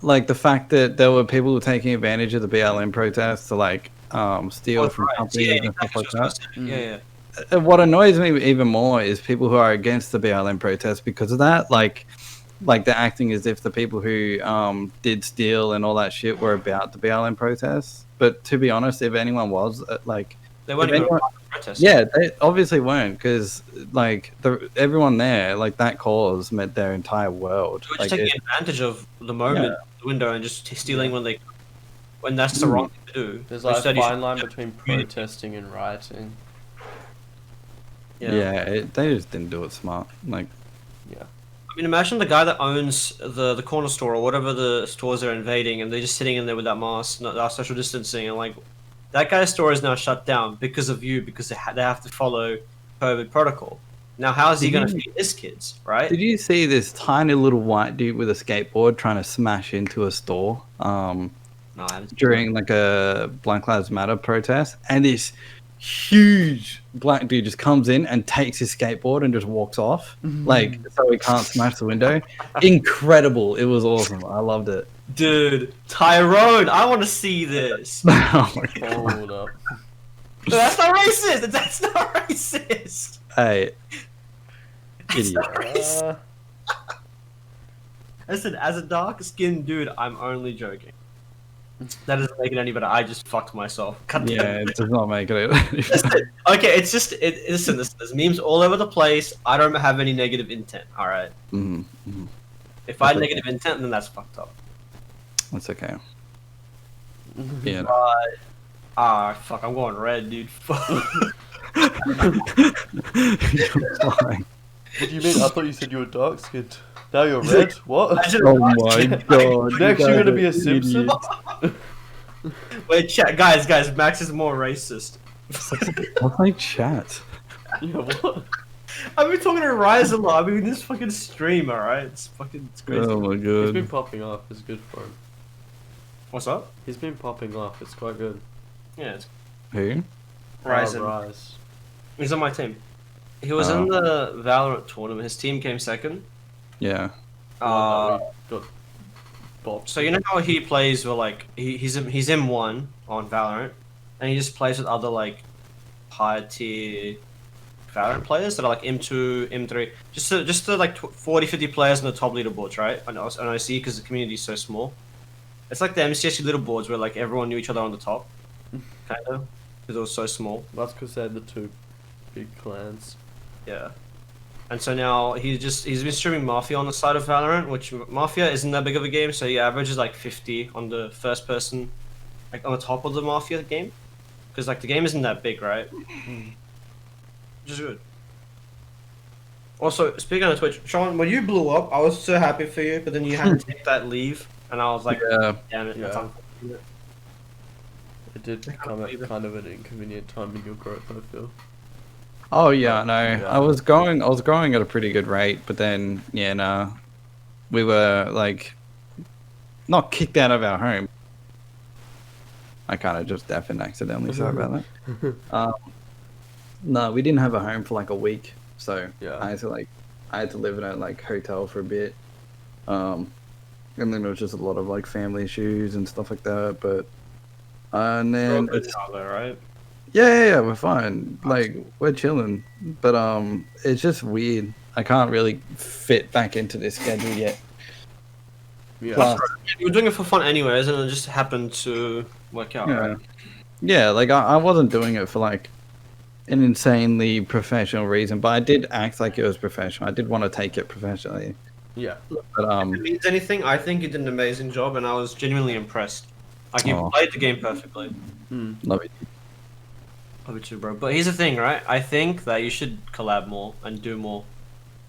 Like the fact that there were people taking advantage of the BLM protests to like steal from right. companies Yeah, and stuff like exactly what I that. was gonna say. Yeah, yeah. What annoys me even more is people who are against the BLM protests because of that. Like like they're acting as if the people who did steal and all that shit were about the BLM protests. But to be honest, if anyone was like, They weren't if even anyone, protesting. yeah, they obviously weren't, because like everyone there, like that cause meant their entire world. They were Like just taking advantage of the moment, the window, and just stealing when that's the wrong thing to do. There's like a Instead, you fine should- line between protesting and rioting. they just didn't do it smart. Like, Yeah. I mean, imagine the guy that owns the corner store or whatever the stores they're invading, and they're just sitting in there with that mask, not that social distancing, and like that guy's store is now shut down because of you, because they have to follow COVID protocol. Now, how is he going to feed his kids, right? did you see this tiny little white dude with a skateboard trying to smash into a store No, I haven't. during like a Black Lives Matter protest? And this huge black dude just comes in and takes his skateboard and just walks off, like so he can't smash the window. Incredible! It was awesome. I loved it. Dude, Tyrone, I want to see this. Oh my God. Hold up. No, that's not racist. That's not racist. Hey, It's idiot. not racist. Listen, as a dark-skinned dude, I'm only joking. That doesn't make it any better. I just fucked myself. God damn Yeah, it. it does not make it. Listen, okay, it's just listen. There's memes all over the place. I don't have any negative intent. All right. Mhm, mhm. If I had That's okay. negative intent, then that's fucked up. That's okay. Yeah. But fuck, I'm going red, dude. Fuck. You're fine. What do you mean? I thought you said you were dark skinned. Now you're red? What? Imagine Oh a my dark-skinned- God. Next you you're guys gonna be are a Simpson? idiots. Wait, chat, guys, Max is more racist. What's my chat? Yeah, what? I've been talking to Rise a lot. I mean, this fucking stream, alright? It's crazy. Oh my He's been God. popping off. It's good for him. What's up? He's been popping off. It's quite good. Yeah, it's Who? Ryzen. Rise. He's on my team. He was in the Valorant tournament. His team came second. Yeah. Got bopped. So you know how he plays with like he's M1 on Valorant, and he just plays with other like higher tier Valorant players that are like M2, M3, just the like 40, 50 players on the top leaderboards, right? And I see because the community is so small. It's like the MCSG leaderboards where like everyone knew each other on the top, kind of, because it was so small. That's because they're the two big clans. Yeah. And so now he's been streaming Mafia on the side of Valorant, which Mafia isn't that big of a game, so he averages like 50 on the first person, like on the top of the Mafia game, because like the game isn't that big, right? Which is good. Also, speaking of Twitch, Shaun, when you blew up, I was so happy for you, but then you had to take that leave, and I was like, Yeah. damn it, that's Yeah. unfortunate. It did come at kind of an inconvenient time in your growth, I feel. Oh yeah, no. Yeah. I was growing at a pretty good rate, but then yeah, no. We were like not kicked out of our home. I kind of just effing accidentally. Sorry about that. No, we didn't have a home for like a week, so Yeah. I had to live in a like hotel for a bit. And then there was just a lot of like family issues and stuff like that. But and We're all then good now, though, right? yeah, we're fine. Like we're chilling, but it's just weird. I can't really fit back into this schedule yet. Yeah. Plus, You were doing it for fun anyways, and it just happened to work out, yeah, right? yeah. Like I wasn't doing it for like an insanely professional reason, but I did act like it was professional. I did want to take it professionally, Yeah. but If it means anything, I think you did an amazing job, and I was genuinely impressed. Like you Aw. played the game perfectly. love it. Love it too, bro. But here's the thing, right? I think that you should collab more and do more.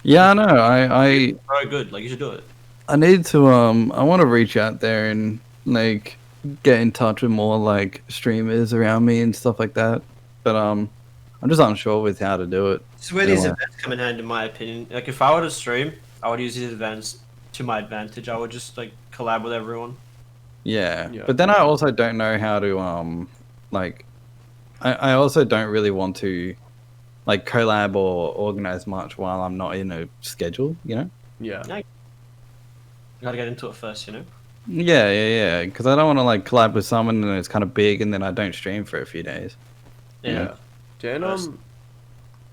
Yeah, I know. I Very good. Like you should do it. I need to I want to reach out there and like get in touch with more like streamers around me and stuff like that. But I'm just unsure with how to do it. This is where these Yeah. events come in hand, in my opinion. Like if I were to stream, I would use these events to my advantage. I would just like collab with everyone. Yeah. Yeah. But then I also don't know how to like I also don't really want to like collab or organize much while I'm not in a schedule, you know? Yeah. You gotta get into it first, you know. Yeah. Because I don't want to like collab with someone and it's kind of big and then I don't stream for a few days. Yeah. Dan,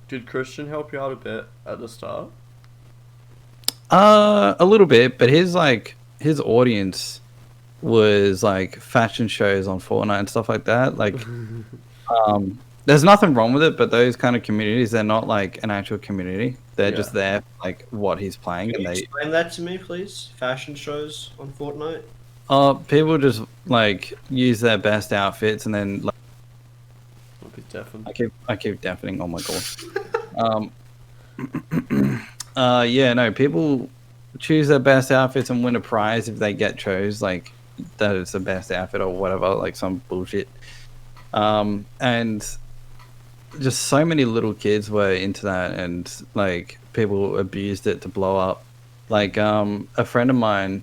did Christian help you out a bit at the start? A little bit, but his audience was like fashion shows on Fortnite and stuff like that. Like, there's nothing wrong with it, but those kind of communities, they're not like an actual community. They're just there, like what he's playing, Can and you explain that to me, please? Fashion shows on Fortnite. people just like use their best outfits, and then like I keep deafening. Oh my god. Yeah, no, people choose their best outfits and win a prize if they get chose like that is the best outfit or whatever, like some bullshit. And just so many little kids were into that, and like people abused it to blow up. Like a friend of mine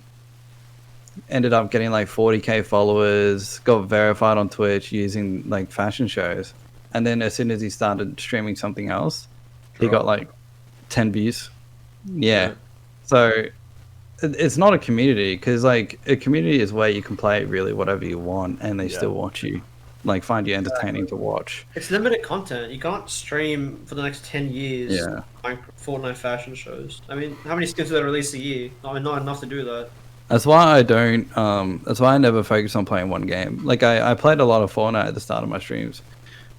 ended up getting like 40k followers, got verified on Twitch using like fashion shows, and then as soon as he started streaming something else, he got like 10 views. Yeah. So it's not a community, because like a community is where you can play really whatever you want and they still watch you, like find you entertaining to watch. It's limited content. You can't stream for the next 10 years. Yeah. Fortnite fashion shows. I mean, how many skins do they release a year? Not enough to do that. That's why I don't that's why I never focus on playing one game. Like I played a lot of Fortnite at the start of my streams,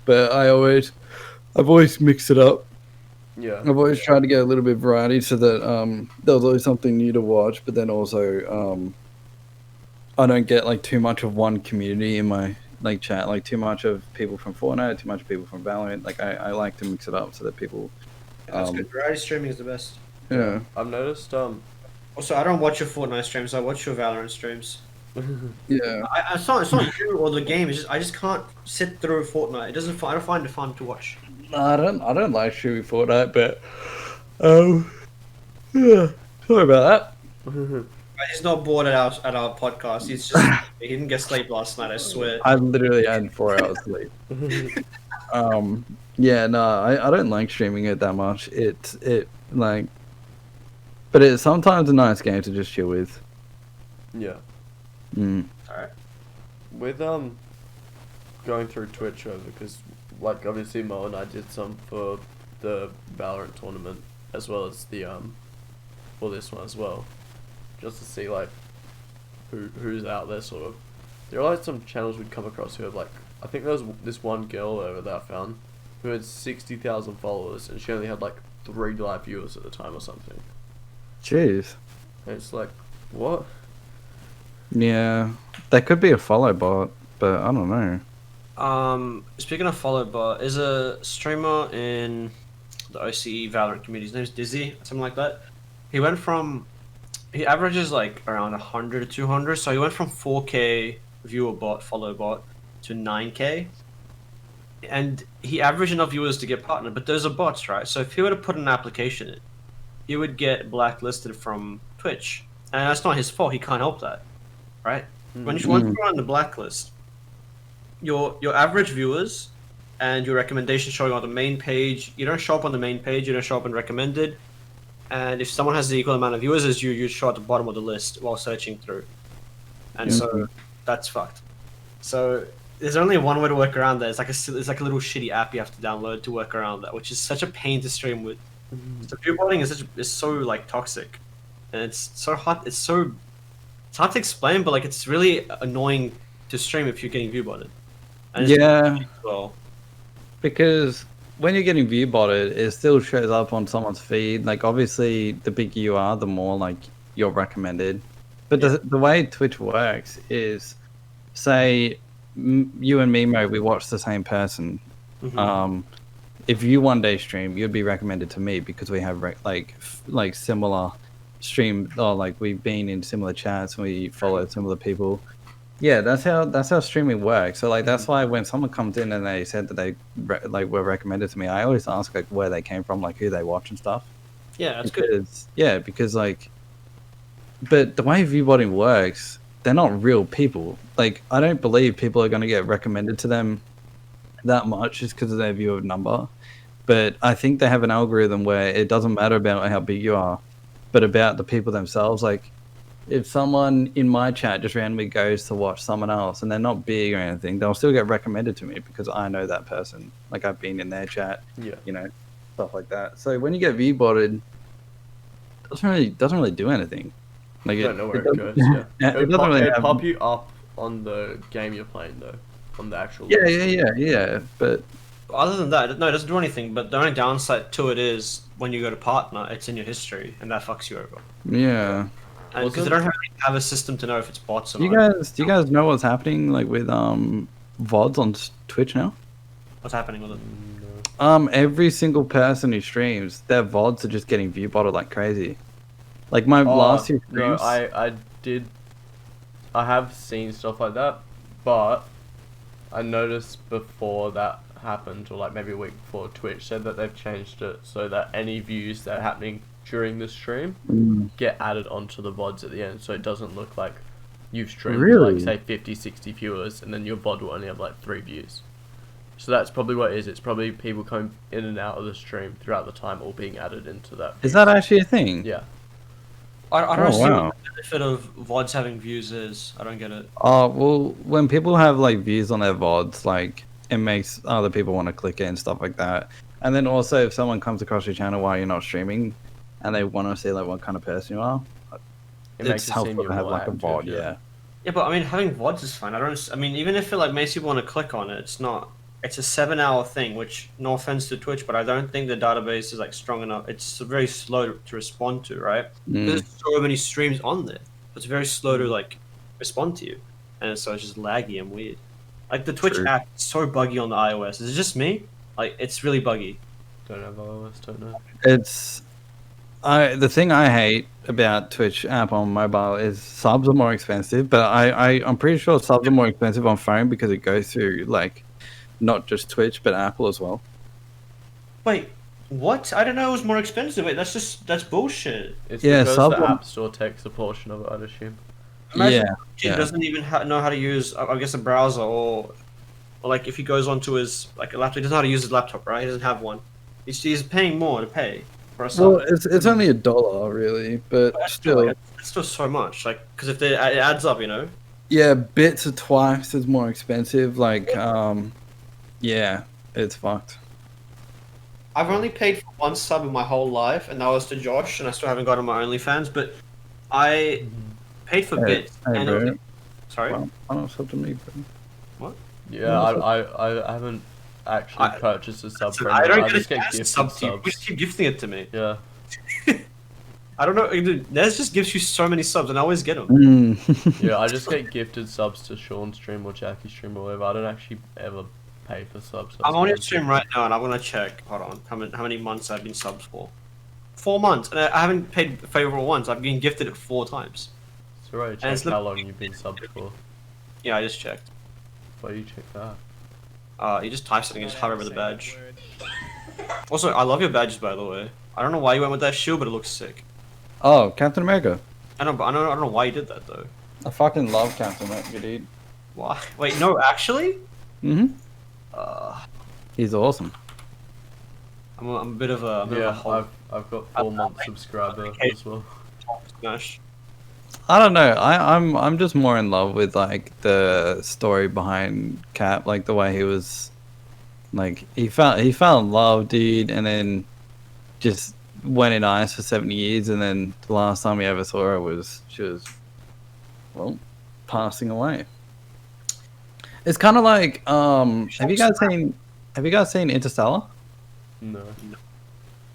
but I've always mixed it up. Yeah. I've always tried to get a little bit of variety so that there was always something new to watch, but then also I don't get like too much of one community in my like chat, like too much of people from Fortnite, too much people from Valorant. Like I like to mix it up so that people That's good. Variety streaming is the best. Yeah. I've noticed Also, I don't watch your Fortnite streams. I watch your Valorant streams. Yeah. It's not you or the game. It's just I just can't sit through Fortnite. I don't find it fun to watch. No, I don't like shooting Fortnite, but yeah. Sorry about that. He's not bored at our podcast. He's just he didn't get sleep last night. I swear. I literally had 4 hours sleep. Yeah, no, I don't like streaming it that much. It like, but it's sometimes a nice game to just chill with. Yeah. Alright. With going through Twitch over, because like obviously Mo and I did some for the Valorant tournament as well as the for this one as well, just to see like who's out there sort of. There are like some channels we'd come across who have like, I think there was this one girl over that I found who had 60,000 followers and she only had like 3 live viewers at the time or something. Jeez. And it's like, what? Yeah, that could be a follow bot, but I don't know. Speaking of follow bot, is a streamer in the OCE Valorant community. His name's Dizzy, something like that. He averages like around 100 to 200, so he went from 4k viewer bot, follow bot, to 9k. And he averaged enough viewers to get partnered, but those are bots, right? So if he were to put an application in, he would get blacklisted from Twitch. And that's not his fault, he can't help that, right? Once you're on the blacklist, your average viewers and your recommendation showing on the main page, you don't show up on the main page, you don't show up in recommended. And if someone has the equal amount of viewers as you, you show at the bottom of the list while searching through. And so that's fucked. So there's only one way to work around that. It's like a little shitty app you have to download to work around that, which is such a pain to stream with. So viewboarding is so like toxic, and it's so hard. It's hard to explain, but like it's really annoying to stream if you're getting viewboarded. And Yeah, well, because when you're getting view botted, it still shows up on someone's feed. Like obviously, the bigger you are, the more like you're recommended. But the way Twitch works is, say you and me, Mo, we watch the same person. If you one day stream, you'd be recommended to me because we have like similar stream, or like we've been in similar chats and we follow similar people. Yeah, that's how streaming works. So like that's why when someone comes in and they said that they were recommended to me, I always ask like where they came from, like who they watch and stuff. Yeah, that's good. Yeah, because like, but the way viewbotting works, they're not real people. Like I don't believe people are going to get recommended to them that much just because of their viewer number. But I think they have an algorithm where it doesn't matter about how big you are, but about the people themselves. Like if someone in my chat just randomly goes to watch someone else and they're not big or anything, they'll still get recommended to me because I know that person. Like I've been in their chat, you know, stuff like that. So when you get viewbotted, doesn't really do anything. Like You don't know where it doesn't- goes. Yeah, it it'd doesn't really it'd have. pop you up on the game you're playing though, on the actual. Yeah, list. yeah. But Other than that, no, it doesn't do anything. But the only downside to it is when you go to partner, it's in your history, and that fucks you over. yeah. And because they don't really have a system to know if it's bots or Do you not. guys know what's happening like with VODs on Twitch now? What's happening with it? Every single person who streams, their VODs are just getting view botted like crazy. Like my last two No, streams. I did. I have seen stuff like that, but I noticed before that happened, or like maybe a week before, Twitch said that they've changed it so that any views that are happening during the stream get added onto the VODs at the end, so it doesn't look like you've streamed with, Really? like say 50, 60 viewers, and then your VOD will only have like 3 views. So that's probably what it is. It's probably people coming in and out of the stream throughout the time, all being added into that. Is that actually a thing? Yeah. I don't Oh, see wow. what the benefit of VODs having views is. I don't get it. Oh well, when people have like views on their VODs, like it makes other people want to click it and stuff like that. And then also, if someone comes across your channel while you're not streaming, and they want to see like what kind of person you are, It makes it's it seem helpful you're to have more like a active, VOD. yeah. Yeah. Yeah, but I mean, having VODs is fine. I mean, even if it like makes people want to click on it, it's not. It's a 7-hour thing. Which, no offense to Twitch, but I don't think the database is like strong enough. It's very slow to respond to, right? There's so many streams on there. It's very slow to like respond to you, and so it's just laggy and weird. Like the Twitch True. app is so buggy on the iOS. Is it just me? Like it's really buggy. Don't have iOS, don't know. It's the thing I hate about Twitch app on mobile is subs are more expensive, but I'm pretty sure subs are more expensive on phone because it goes through like not just Twitch but Apple as well. Wait, what? I didn't know it was more expensive. Wait, that's bullshit. It's Yeah, because sub- the App Store takes a portion of it, I'd assume. Imagine Yeah, he yeah. doesn't even know how to use, I guess, a browser or like if he goes onto his like a laptop, he doesn't know how to use his laptop, right? He doesn't have one. He's paying more to pay for a sub. Well, it's only $1 really, but But that's still, like, that's still so much. Like, because if it adds up, you know. yeah, bits are twice as more expensive. Like, yeah, it's fucked. I've only paid for one sub in my whole life, and that was to Josh, and I still haven't gotten my OnlyFans. But I paid for bits. Hey, And bro. sorry. Well, I don't sub to me, bro. Yeah, I haven't actually purchased a sub for I anyone. don't I get just a get chance to gifted sub to you. You subs. just keep gifting it to me. Yeah. I don't know. Dude, Nez just gives you so many subs, and I always get them. Yeah, I just get gifted subs to Shaun's stream or Jackie's stream or whatever. I don't actually ever pay for subs. I'm on your stream right now, and I'm gonna check. Hold on, how many months I've been subbed for? 4 months, and I haven't paid favorable ones. I've been gifted it 4 times. So right, it's check the- how long you've been subbed for. Yeah, I just checked. Why do you check that? You just type something and just hover over the badge. Also, I love your badges, by the way. I don't know why you went with that shield, but it looks sick. Oh, Captain America. I don't know why you did that though. I fucking love Captain America, dude. Why? Wait, no, actually. Mm-hmm. He's awesome. I'm a bit of a Yeah, Hulk I've got 4 months subscriber as well. smash. I don't know. I'm just more in love with like the story behind Cap, like the way he was, like he fell in love, dude, and then just went in ice for 70 years, and then the last time we ever saw her was she was, well, passing away. It's kind of like have you guys seen Interstellar? No.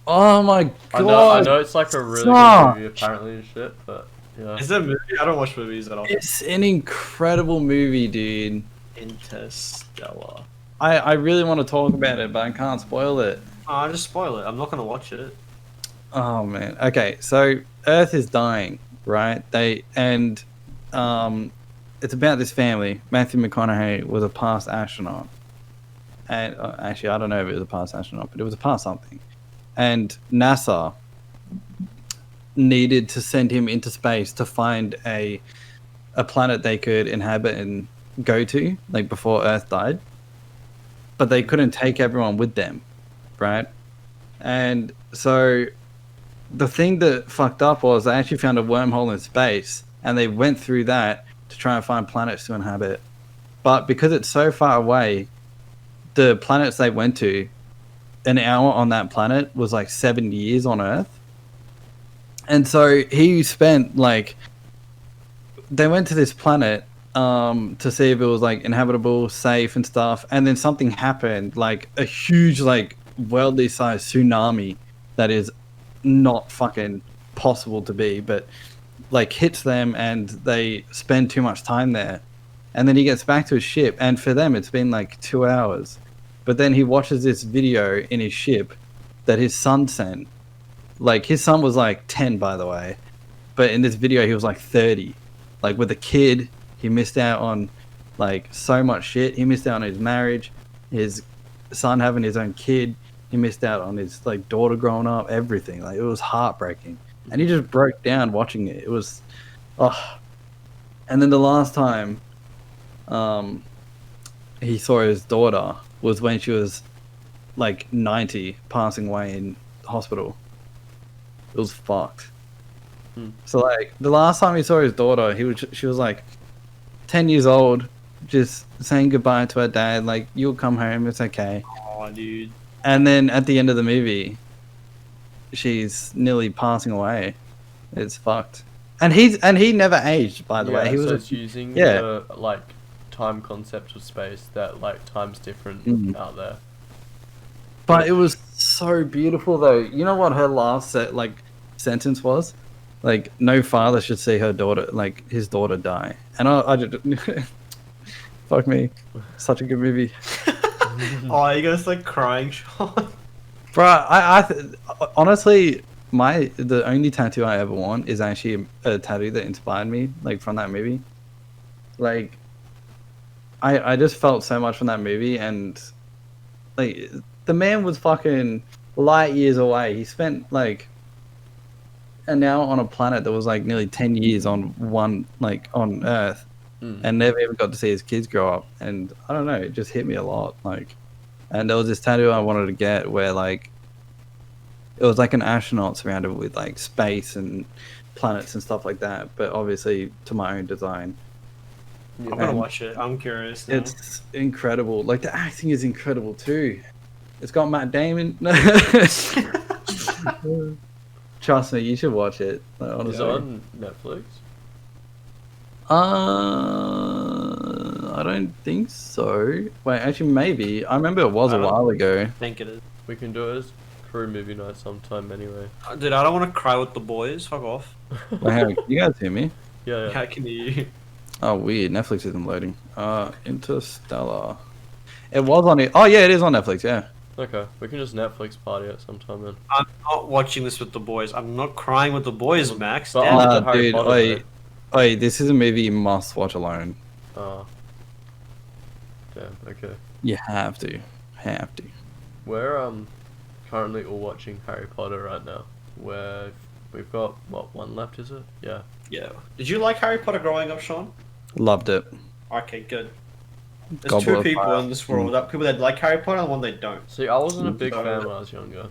Oh my I god! know it's like a really Stop. good movie apparently and shit, but yeah. Is that a movie? I don't watch movies at all. It's an incredible movie, dude. Interstellar. I really want to talk about it, but I can't spoil it. I'll just spoil it. I'm not gonna watch it. Oh man. Okay, so Earth is dying, right? It's about this family. Matthew McConaughey was a past astronaut, and actually, I don't know if it was a past astronaut, but it was a past something. And NASA needed to send him into space to find a planet they could inhabit and go to, like before Earth died. But they couldn't take everyone with them, right? And so the thing that fucked up was they actually found a wormhole in space, and they went through that to try and find planets to inhabit. But because it's so far away, the planets they went to, an hour on that planet was like 7 years on Earth. And so he spent like they went to this planet to see if it was like inhabitable, safe and stuff, and then something happened, like a huge like worldly sized tsunami that is not fucking possible to be, but like hits them and they spend too much time there. And then he gets back to his ship, and for them it's been like 2 hours. But then he watches this video in his ship that his son sent. Like his son was like 10, by the way, but in this video he was like 30. Like with a kid, he missed out on like so much shit. He missed out on his marriage, his son having his own kid. He missed out on his like daughter growing up, everything. Like it was heartbreaking, and he just broke down watching it. It was, oh. And then the last time, he saw his daughter was when she was like 90, passing away in hospital. It was fucked. So like the last time he saw his daughter, she was like 10 years old, just saying goodbye to her dad, like, you'll come home, it's okay. Oh, dude. And then at the end of the movie, she's nearly passing away. It's fucked. And he never aged, by the way. He was so it's using yeah. the like time concept of space, that like time's different out there. But it was so beautiful though. You know what her last sentence was? Like, no father should see her daughter, like his daughter, die. And I just fuck me, such a good movie. Oh, you guys like crying, Sean? Bro, honestly, the only tattoo I ever want is actually a tattoo that inspired me, like from that movie. Like, I just felt so much from that movie, and like the man was fucking light years away. He spent like, and now on a planet that was like nearly 10 years on on Earth, and never even got to see his kids grow up. And I don't know, it just hit me a lot. Like, and there was this tattoo I wanted to get where like it was like an astronaut surrounded with like space and planets and stuff like that, but obviously to my own design. I'm gonna watch it. I'm curious now. It's incredible. Like the acting is incredible too. It's got Matt Damon. Trust me, you should watch it. Like, honestly. Is it on Netflix? I don't think so. Wait, actually, maybe. I remember it was a while ago. I think it is. We can do it as crew movie night sometime anyway. Dude, I don't want to cry with the boys. Fuck off. Wait, hang on, can you guys hear me? Yeah. How can you? Oh, weird. Netflix isn't loading. Interstellar. It was on it. Oh, yeah, it is on Netflix, yeah. Okay, we can just Netflix party at sometime then. I'm not watching this with the boys. I'm not crying with the boys, Max. But Damn it. after Harry Dude, Potter, wait, this is a movie you must watch alone. Oh. Damn, okay. You have to. Have to. We're currently all watching Harry Potter right now. We've got one left, is it? Yeah. Yeah. Did you like Harry Potter growing up, Sean? Loved it. Okay, good. There's Goblet two of people Fire. in this world. That people that like Harry Potter and one that don't. See, I wasn't a big So- fan when I was younger.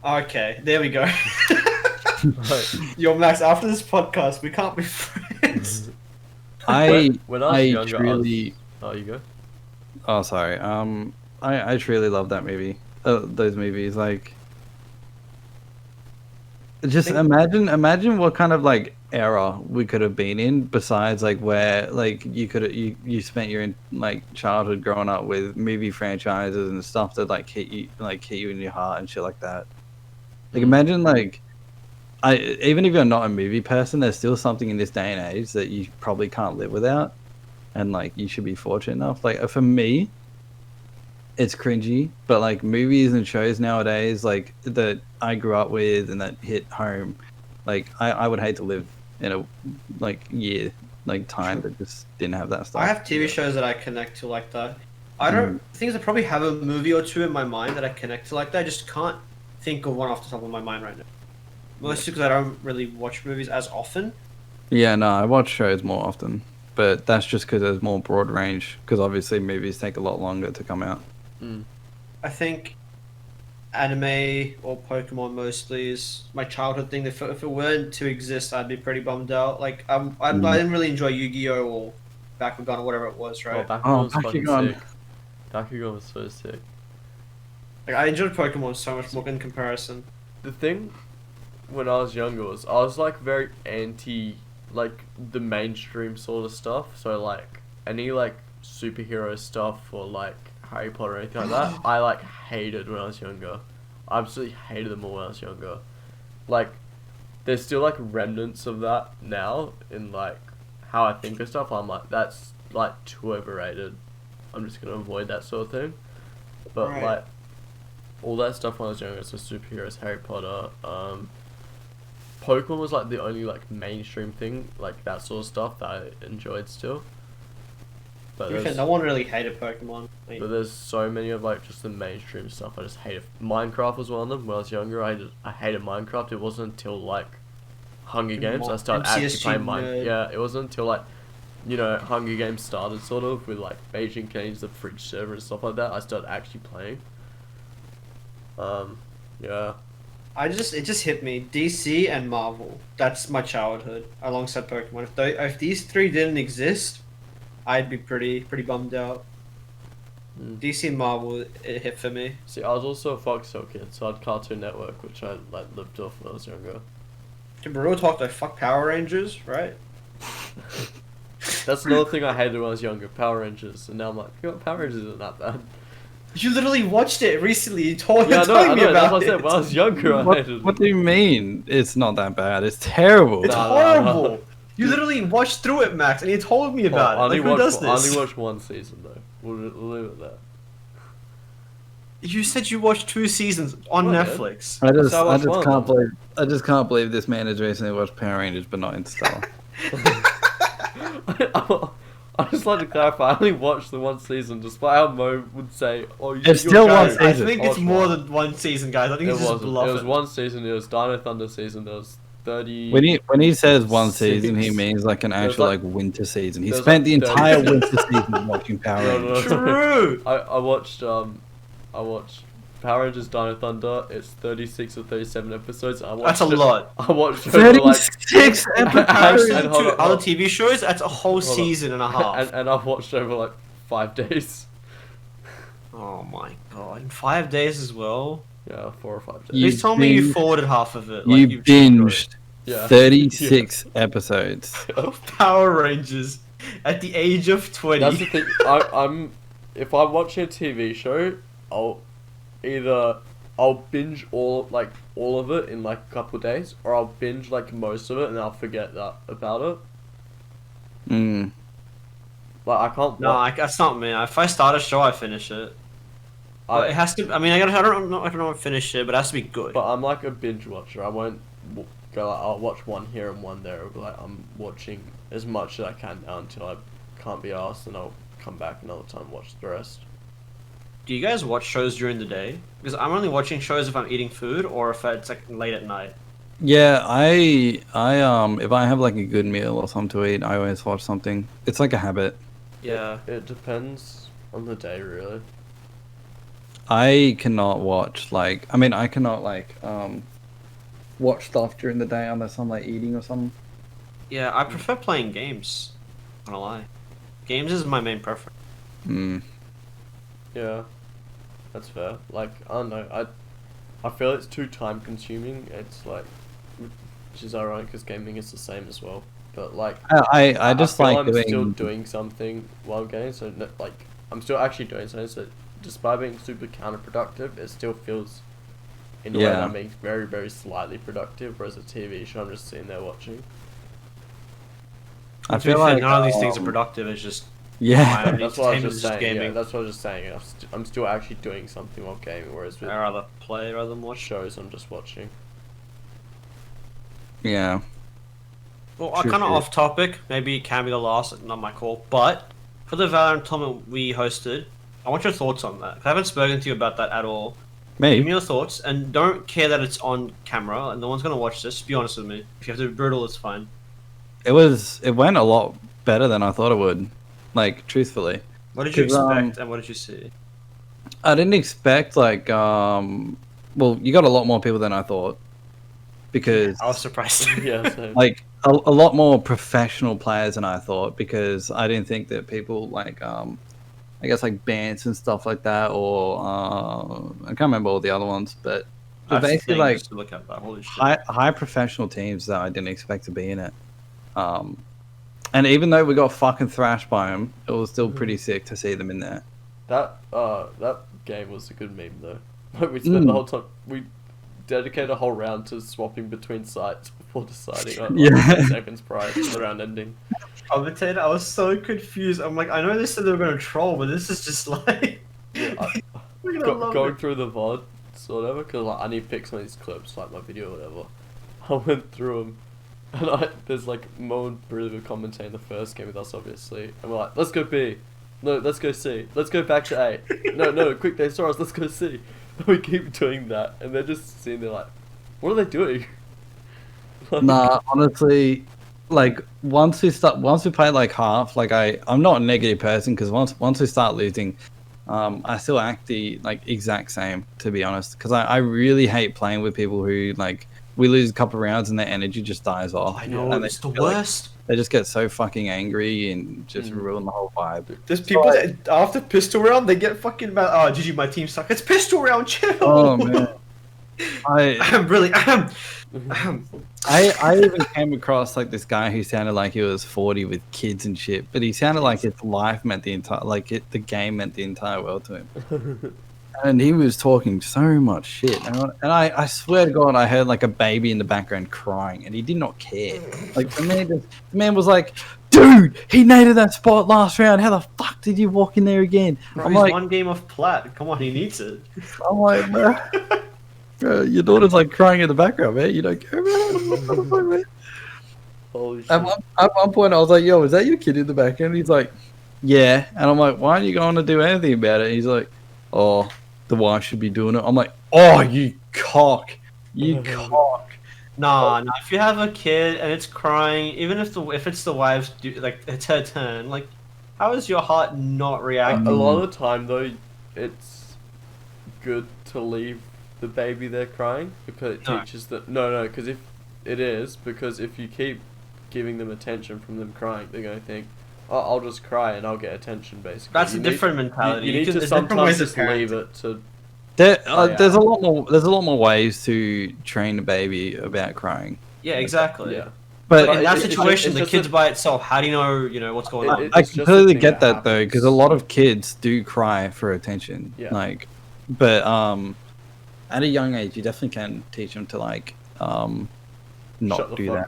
Okay, there we go. Like, Yo, Max, after this podcast, we can't be friends. I when I was younger, truly. Oh, you go. Oh, sorry. I truly love that movie. Those movies, like. Just imagine what kind of like era we could have been in, besides like where like you spent your like childhood growing up with movie franchises and stuff that like hit you in your heart and shit like that. Like imagine like even if you're not a movie person, there's still something in this day and age that you probably can't live without, and like you should be fortunate enough. Like for me, it's cringy, but like movies and shows nowadays, like that I grew up with and that hit home, like I would hate to live in a time that just didn't have that stuff. I have TV shows that I connect to like that. I don't. Things I probably have a movie or two in my mind that I connect to like that. I just can't think of one off the top of my mind right now. Mostly because I don't really watch movies as often. Yeah, no, I watch shows more often, but that's just because there's more broad range. Because obviously movies take a lot longer to come out. I think anime or Pokemon mostly is my childhood thing. If it weren't to exist, I'd be pretty bummed out. Like I didn't really enjoy Yu-Gi-Oh or Bakugan or whatever it was, right? Bakugan was fucking Bakugan. sick. Bakugan was so sick. Like I enjoyed Pokemon so much more in comparison. The thing when I was younger was I was like very anti like the mainstream sort of stuff. So like any like superhero stuff or like Harry Potter or anything like that, I like hated when I was younger. I absolutely hated them all when I was younger. Like there's still like remnants of that now in like how I think of stuff. I'm like that's like too overrated. I'm just gonna avoid that sort of thing. But Right. like all that stuff when I was younger, so superheroes, Harry Potter, Pokemon was like the only like mainstream thing, like that sort of stuff that I enjoyed still. But there's, No one really hated Pokemon. but there's so many of like just the mainstream stuff I just hated. Minecraft was one of them. When I was younger, I hated Minecraft. It wasn't until like Hunger Games I started actually MCSG playing nerd. Yeah, it wasn't until like Hunger Games started sort of with like Beijing Games, the fridge server and stuff like that. I started actually playing. Yeah. It just hit me. DC and Marvel. That's my childhood, alongside Pokemon. If these three didn't exist, I'd be pretty bummed out. DC and Marvel, it hit for me. See, I was also a Foxtel kid, so I had Cartoon Network, which I like lived off when I was younger. Dude, real talk, like fuck Power Rangers, right? That's another thing I hated when I was younger, Power Rangers, and now I'm like, Power Rangers isn't that bad. You literally watched it recently. You Yeah, I told me know, that's about what I said. it. When I was younger, I hated it. What do you mean? It's not that bad. It's terrible. It's No, horrible. no. You literally watched through it, Max, and you told me about it. Like, who does I this? only watched one season though. We'll leave it there. You said you watched 2 seasons on I did. Netflix. So I watched one of them. I just can't believe this man has recently watched Power Rangers but not Interstellar. I just like to clarify. I only watched the one season, despite how Mo would say, "Oh, It's you're still one joking." I season. think I it's watched more one. than 1 season, guys. I think It he's just wasn't. It bluffing. was one season. It was Dino Thunder season. There was 30. When he says one season, he Six. means like an There's actual like- like winter season. He there's spent like the entire 30. winter season watching Power No, no, Rangers. no. True. I watched Power Rangers Dino Thunder. It's 36 or 37 episodes. I watched That's a lot. I watched over like 36 And episodes. Comparison hold to on, other hold on. TV shows, that's a whole Hold on. season and a half. and I watched over like 5 days. Oh my god. In 5 days as well? Yeah, 4 or 5 days. You Please tell me you binged- forward half of it. You you've destroyed binged Yeah. 36 episodes. of Power Rangers at the age of 20. That's the thing. I'm if I'm watching a TV show, I'll binge all of it in like a couple of days, or I'll binge like most of it and I'll forget that about it. Mm. Like I can't. No, that's not me. If I start a show, I finish it. But it has to. I mean, I don't know if I finish it, but it has to be good. But I'm like a binge watcher. I won't go like I'll watch one here and one there. Like I'm watching as much as I can now until I can't be asked, and I'll come back another time and watch the rest. Do you guys watch shows during the day? Because I'm only watching shows if I'm eating food or if it's like late at night. Yeah, I if I have like a good meal or something to eat, I always watch something. It's like a habit. Yeah. It depends on the day, really. I cannot watch I cannot watch stuff during the day unless I'm like eating or something. Yeah, I prefer playing games. Not gonna lie. Games is my main preference. Mm. Yeah, that's fair. Like I don't know. I feel it's too time consuming. It's like, which is ironic because gaming is the same as well. But like, I just feel like I'm doing. still doing something while gaming. So like, I'm still actually doing something. So despite being super counterproductive, it still feels in a way Yeah. that I'm being very, very slightly productive. Whereas a TV show, I'm just sitting there watching. I To be feel fair, like none of these things are productive. It's just Yeah. Fine. That's what I was entertainment just is just saying. Yeah, gaming. that's what I was just saying. I'm still actually doing something while gaming. Whereas with I rather play rather than watch. shows, I'm just watching. Yeah. Well, True, kind of true. off topic. Maybe it can be the last, not my call. But for the Valorant tournament we hosted, I want your thoughts on that. I haven't spoken to you about that at all. Give me Me. your thoughts, and don't care that it's on camera and no one's gonna watch this. Be honest with me. If you have to be brutal, it's fine. It went a lot better than I thought it would. Like, truthfully. What did you 'Cause, expect, and what did you see? I didn't expect well, you got a lot more people than I thought. Because I was surprised. Yeah. So, like a lot more professional players than I thought, because I didn't think that people like I guess like bands and stuff like that, or I can't remember all the other ones, but But That's the basically, thing, like just to look at that. Holy shit. high professional teams that I didn't expect to be in it. And even though we got fucking thrashed by them, it was still pretty sick to see them in there. That game was a good meme though. Like we spent the whole time we dedicated a whole round to swapping between sites before deciding on Yeah. 10 seconds prior to the round ending. Commentator, I was so confused. I'm like, I know they said they were gonna troll, but this is just like Yeah, we're gonna love going it. through the VOD or whatever, because like, I need to pick some of these clips, like my video or whatever. I went through them, and there's like Mo and Brew were commentating the first game with us, obviously, and we're like, let's go B, no, let's go C, let's go back to A, no, quick, they saw us, let's go C. And we keep doing that, and they're just sitting there like, what are they doing? Like, Nah, honestly, like once we play like half, like I'm not a negative person because once we start losing, I still act the like exact same, to be honest, because I really hate playing with people who like we lose a couple rounds and their energy just dies off. I know, and it's the feel like worst. they just get so fucking angry and just ruin the whole vibe. There's people that after pistol round they get fucking mad. Oh, GG, my team suck. It's pistol round, chill. Oh man, I'm really. I even came across like this guy who sounded like he was 40 with kids and shit, but he sounded like his life meant the entire the game meant the entire world to him. And he was talking so much shit, and I swear to God, I heard like a baby in the background crying, and he did not care. Like the man was like, "Dude, he nated that spot last round. How the fuck did you walk in there again?" Bro, I'm he's like, one game off plat. Come on, he needs it. I'm like, bro, your daughter's like crying in the background, man. You don't care about it. What the fuck, man? holy shit. At one point, I was like, "Yo, is that your kid in the background?" He's like, "Yeah," and I'm like, "Why aren't you going to do anything about it?" He's like, "Oh, the wife should be doing it." I'm like, "Oh, you cock, you cock." Nah. If you have a kid and it's crying, even if it's the wife's like it's her turn, like how is your heart not reacting? A lot of the time though, it's good to leave the baby there crying because it teaches that because if you keep giving them attention from them crying, they're going to think, oh, I'll just cry and I'll get attention, basically. That's a different mentality. You need to there's different sometimes ways of just leave parenting. it to. There's a lot more. There's a lot more ways to train a baby about crying. Yeah, exactly. Yeah. But In that it's situation, just the kid's by itself. How do you know what's going on? I it's just a completely thing get that that though, because a happens. lot of kids do cry for attention. Yeah. Like, but at a young age, you definitely can teach them to like not Shut the do fuck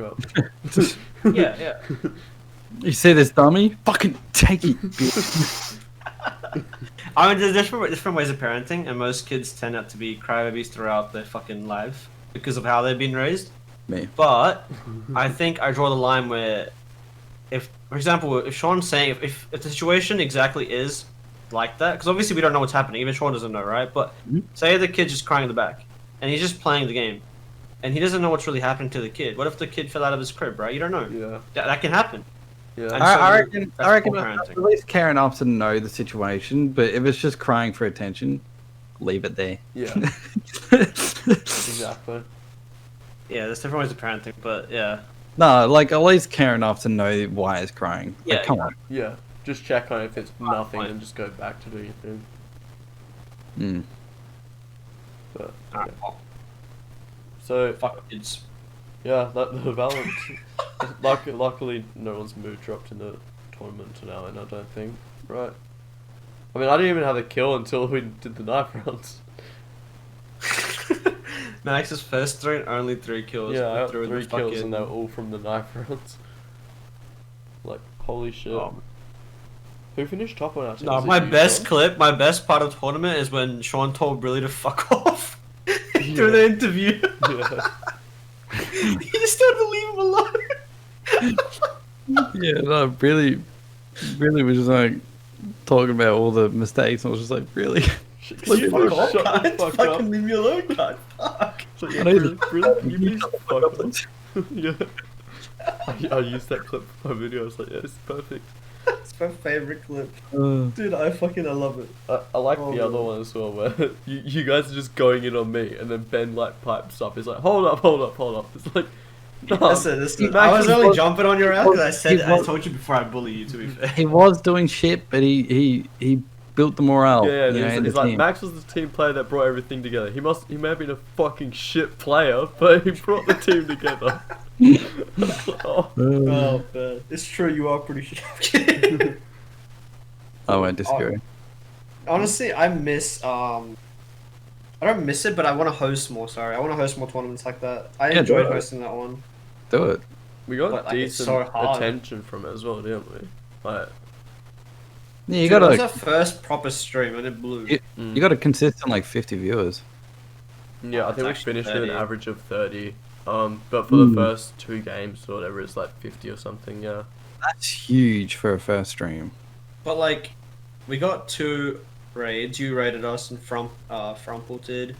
that. up. Yeah. You see this dummy? Fucking take it. Bitch. I mean, there's different ways of parenting, and most kids tend not to be crybabies throughout their fucking life because of how they've been raised. Me. But I think I draw the line where, if, for example, if Shaun's saying if the situation exactly is like that, because obviously we don't know what's happening, even Shaun doesn't know, right? But say the kid's just crying in the back, and he's just playing the game, and he doesn't know what's really happening to the kid. What if the kid fell out of his crib, right? You don't know. Yeah. That can happen. Yeah. And I so reckon. that's I reckon poor at parenting. least care enough to know the situation. But if it's just crying for attention, leave it there. Yeah. Exactly. Yeah, there's different ways of parenting, but yeah. No, like at least care enough to know why it's crying. Like, Yeah, come on. Yeah. Just check on it. If it's nothing, fine. then just go back to doing your thing. Mm. But Alright, yeah. well, So fuck kids. yeah, that the balance. Luckily, no one's mood dropped in the tournament to now, and I don't think. Right. I mean, I didn't even have a kill until we did the knife rounds. Max's first 3 and only 3 kills. Yeah, I got Threw in 3 the kills, fucking- and they were all from the knife rounds. Like, holy shit. Oh. Who finished top on our team? No, Was it my you, best Shaun? clip, my best part of the tournament is when Shaun told Billy to fuck off Yeah. through the interview. Yeah. He just told him to leave him alone. Yeah, no, really was just like talking about all the mistakes. And I was just like, really? Can you fuck off, Shut the cunt? fuck Fucking up. leave me alone, cunt. Fuck. So, I yeah, know really, you- really, can you please Shut the fuck fuck up? Yeah. I used that clip for my video. I was like, yeah, this is perfect. It's my favorite clip. Uh, Dude, I love it. I like Oh, the other man. one as well, where you guys are just going in on me, and then Ben like pipes up. He's like, hold up. It's like, nah, Listen. Max I was is only what- jumping on your ass because I he I was- told you before I bully you, to be fair. he was doing shit, but he built the morale. Yeah, you know, in he's the like team. Max was the team player that brought everything together. He may have been a fucking shit player, but he brought the team together. Oh. Oh man, it's true. You are pretty shit. I won't disagree. Honestly, I miss I don't miss it, but I want to host more. Sorry, I want to host more tournaments like that. I Yeah, enjoyed do it. hosting that one. Do it. We got But, like, it's decent so hard. attention from it as well, didn't we? Like, Yeah, you Dude, it was gotta our first proper stream, and it blew. you got a consistent like 50 viewers. yeah, I It's think we actually finished with an 30. average of 30. But for the first 2 games or whatever, it's like 50 or something. Yeah. That's huge for a first stream. But like, we got 2 raids. You raided us, and Frumple did.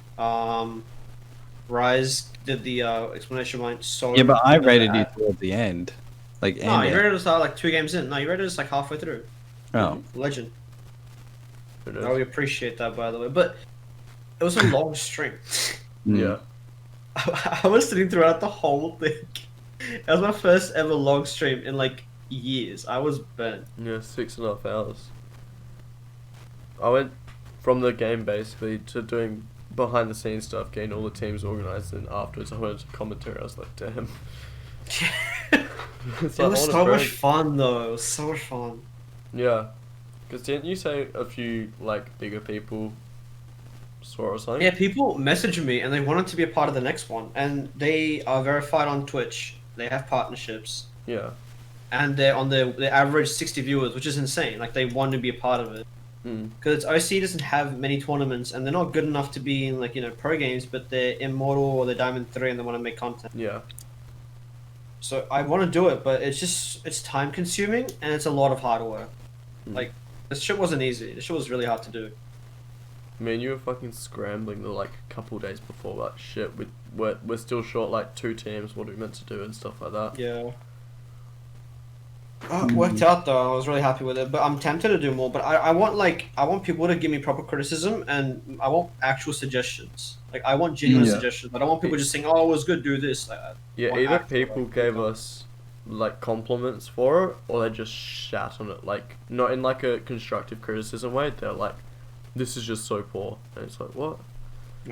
Rise did the explanation line. So Yeah, but I good rated you at- towards the end. Like, No, end you it. rated us like 2 games in. No, you rated us like halfway through. Oh, Legend. Who No, knows? we appreciate that, by the way. But it was a long stream. Yeah. I was sitting throughout the whole thing. It was my first ever long stream in like years. I was burnt. Yeah, 6.5 hours. I went from the game basically to doing behind the scenes stuff, getting all the teams organised, and afterwards I went to commentary. I was like, damn. It's It like, was I wanna so much break. fun though. It was so much fun. Yeah. Because didn't you say a few, like, bigger people saw it or something? Yeah, people messaged me and they wanted to be a part of the next one, and they are verified on Twitch. They have partnerships, Yeah. and they're on the average 60 viewers, which is insane. Like they want to be a part of it Mm. because OC doesn't have many tournaments, and they're not good enough to be in like pro games, but they're immortal or they're Diamond 3 and they want to make content. Yeah. So I want to do it, but it's time consuming and it's a lot of hard work. Mm. Like this shit wasn't easy. This shit was really hard to do. I mean, you were fucking scrambling the, like, a couple days before, like, shit, we're still short, like, 2 teams, what are we meant to do and stuff like that. Yeah. It worked out though. I was really happy with it, but I'm tempted to do more. But I want people to give me proper criticism, and I want actual suggestions. Like I want genuine Yeah. suggestions. I don't want people just saying, "Oh, it was good. Do this." Like, Yeah, want either actual, people like, gave feedback. us, like, compliments for it, or they just shat on it, like, not in, like, a constructive criticism way, they're like, this is just so poor, and it's like, what?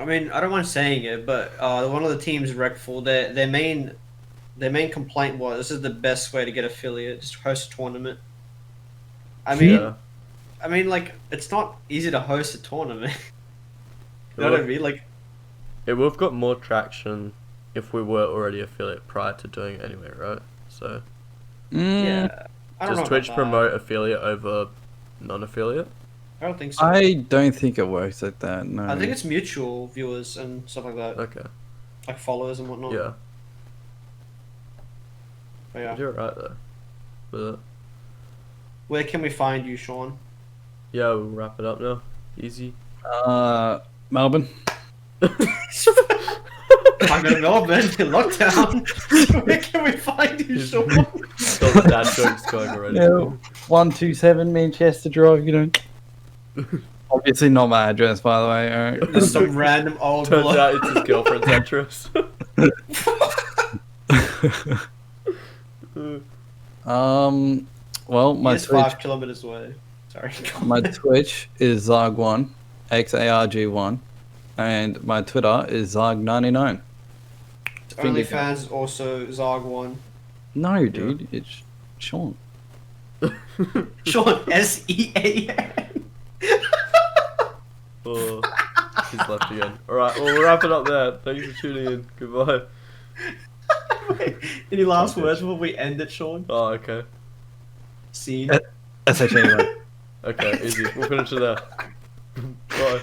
I mean, I don't mind saying it, but one of the teams, Recful, their main complaint was, "This is the best way to get affiliate. Just host a tournament." I mean, Yeah. like it's not easy to host a tournament. You know what I mean? Like, It would have got more traction if we were already affiliate prior to doing it anyway, right? So, yeah. I don't does know Twitch about that. promote affiliate over non-affiliate? I don't think so. I don't think it works like that. No. I think it's mutual viewers and stuff like that, Okay. like followers and whatnot. Yeah. But yeah. You're right, though. But, Where can we find you, Shaun? yeah, we'll wrap it up now. Easy. Melbourne. I'm in Melbourne in lockdown. Where can we find you, Shaun? Got the dad jokes going already. Yeah, 127 Manchester Drive. You know. Obviously not my address, by the way. Alright. Just some random old Turns bloke. out it's his girlfriend's address. Well, my He's Twitch, 5 kilometers away. Sorry. my Twitch is Zarg1, XARG1, and my Twitter is Zarg99. OnlyFans is also Zarg1. No, dude, it's Shaun. Shaun, SEAN. Oh, he's left again. Alright, well, we'll wrap it up there. Thanks for tuning in. Goodbye. Any last words before we end it, Shaun? Oh, okay. Scene. That's actually anyway. Okay, easy. We'll finish it there. Bye.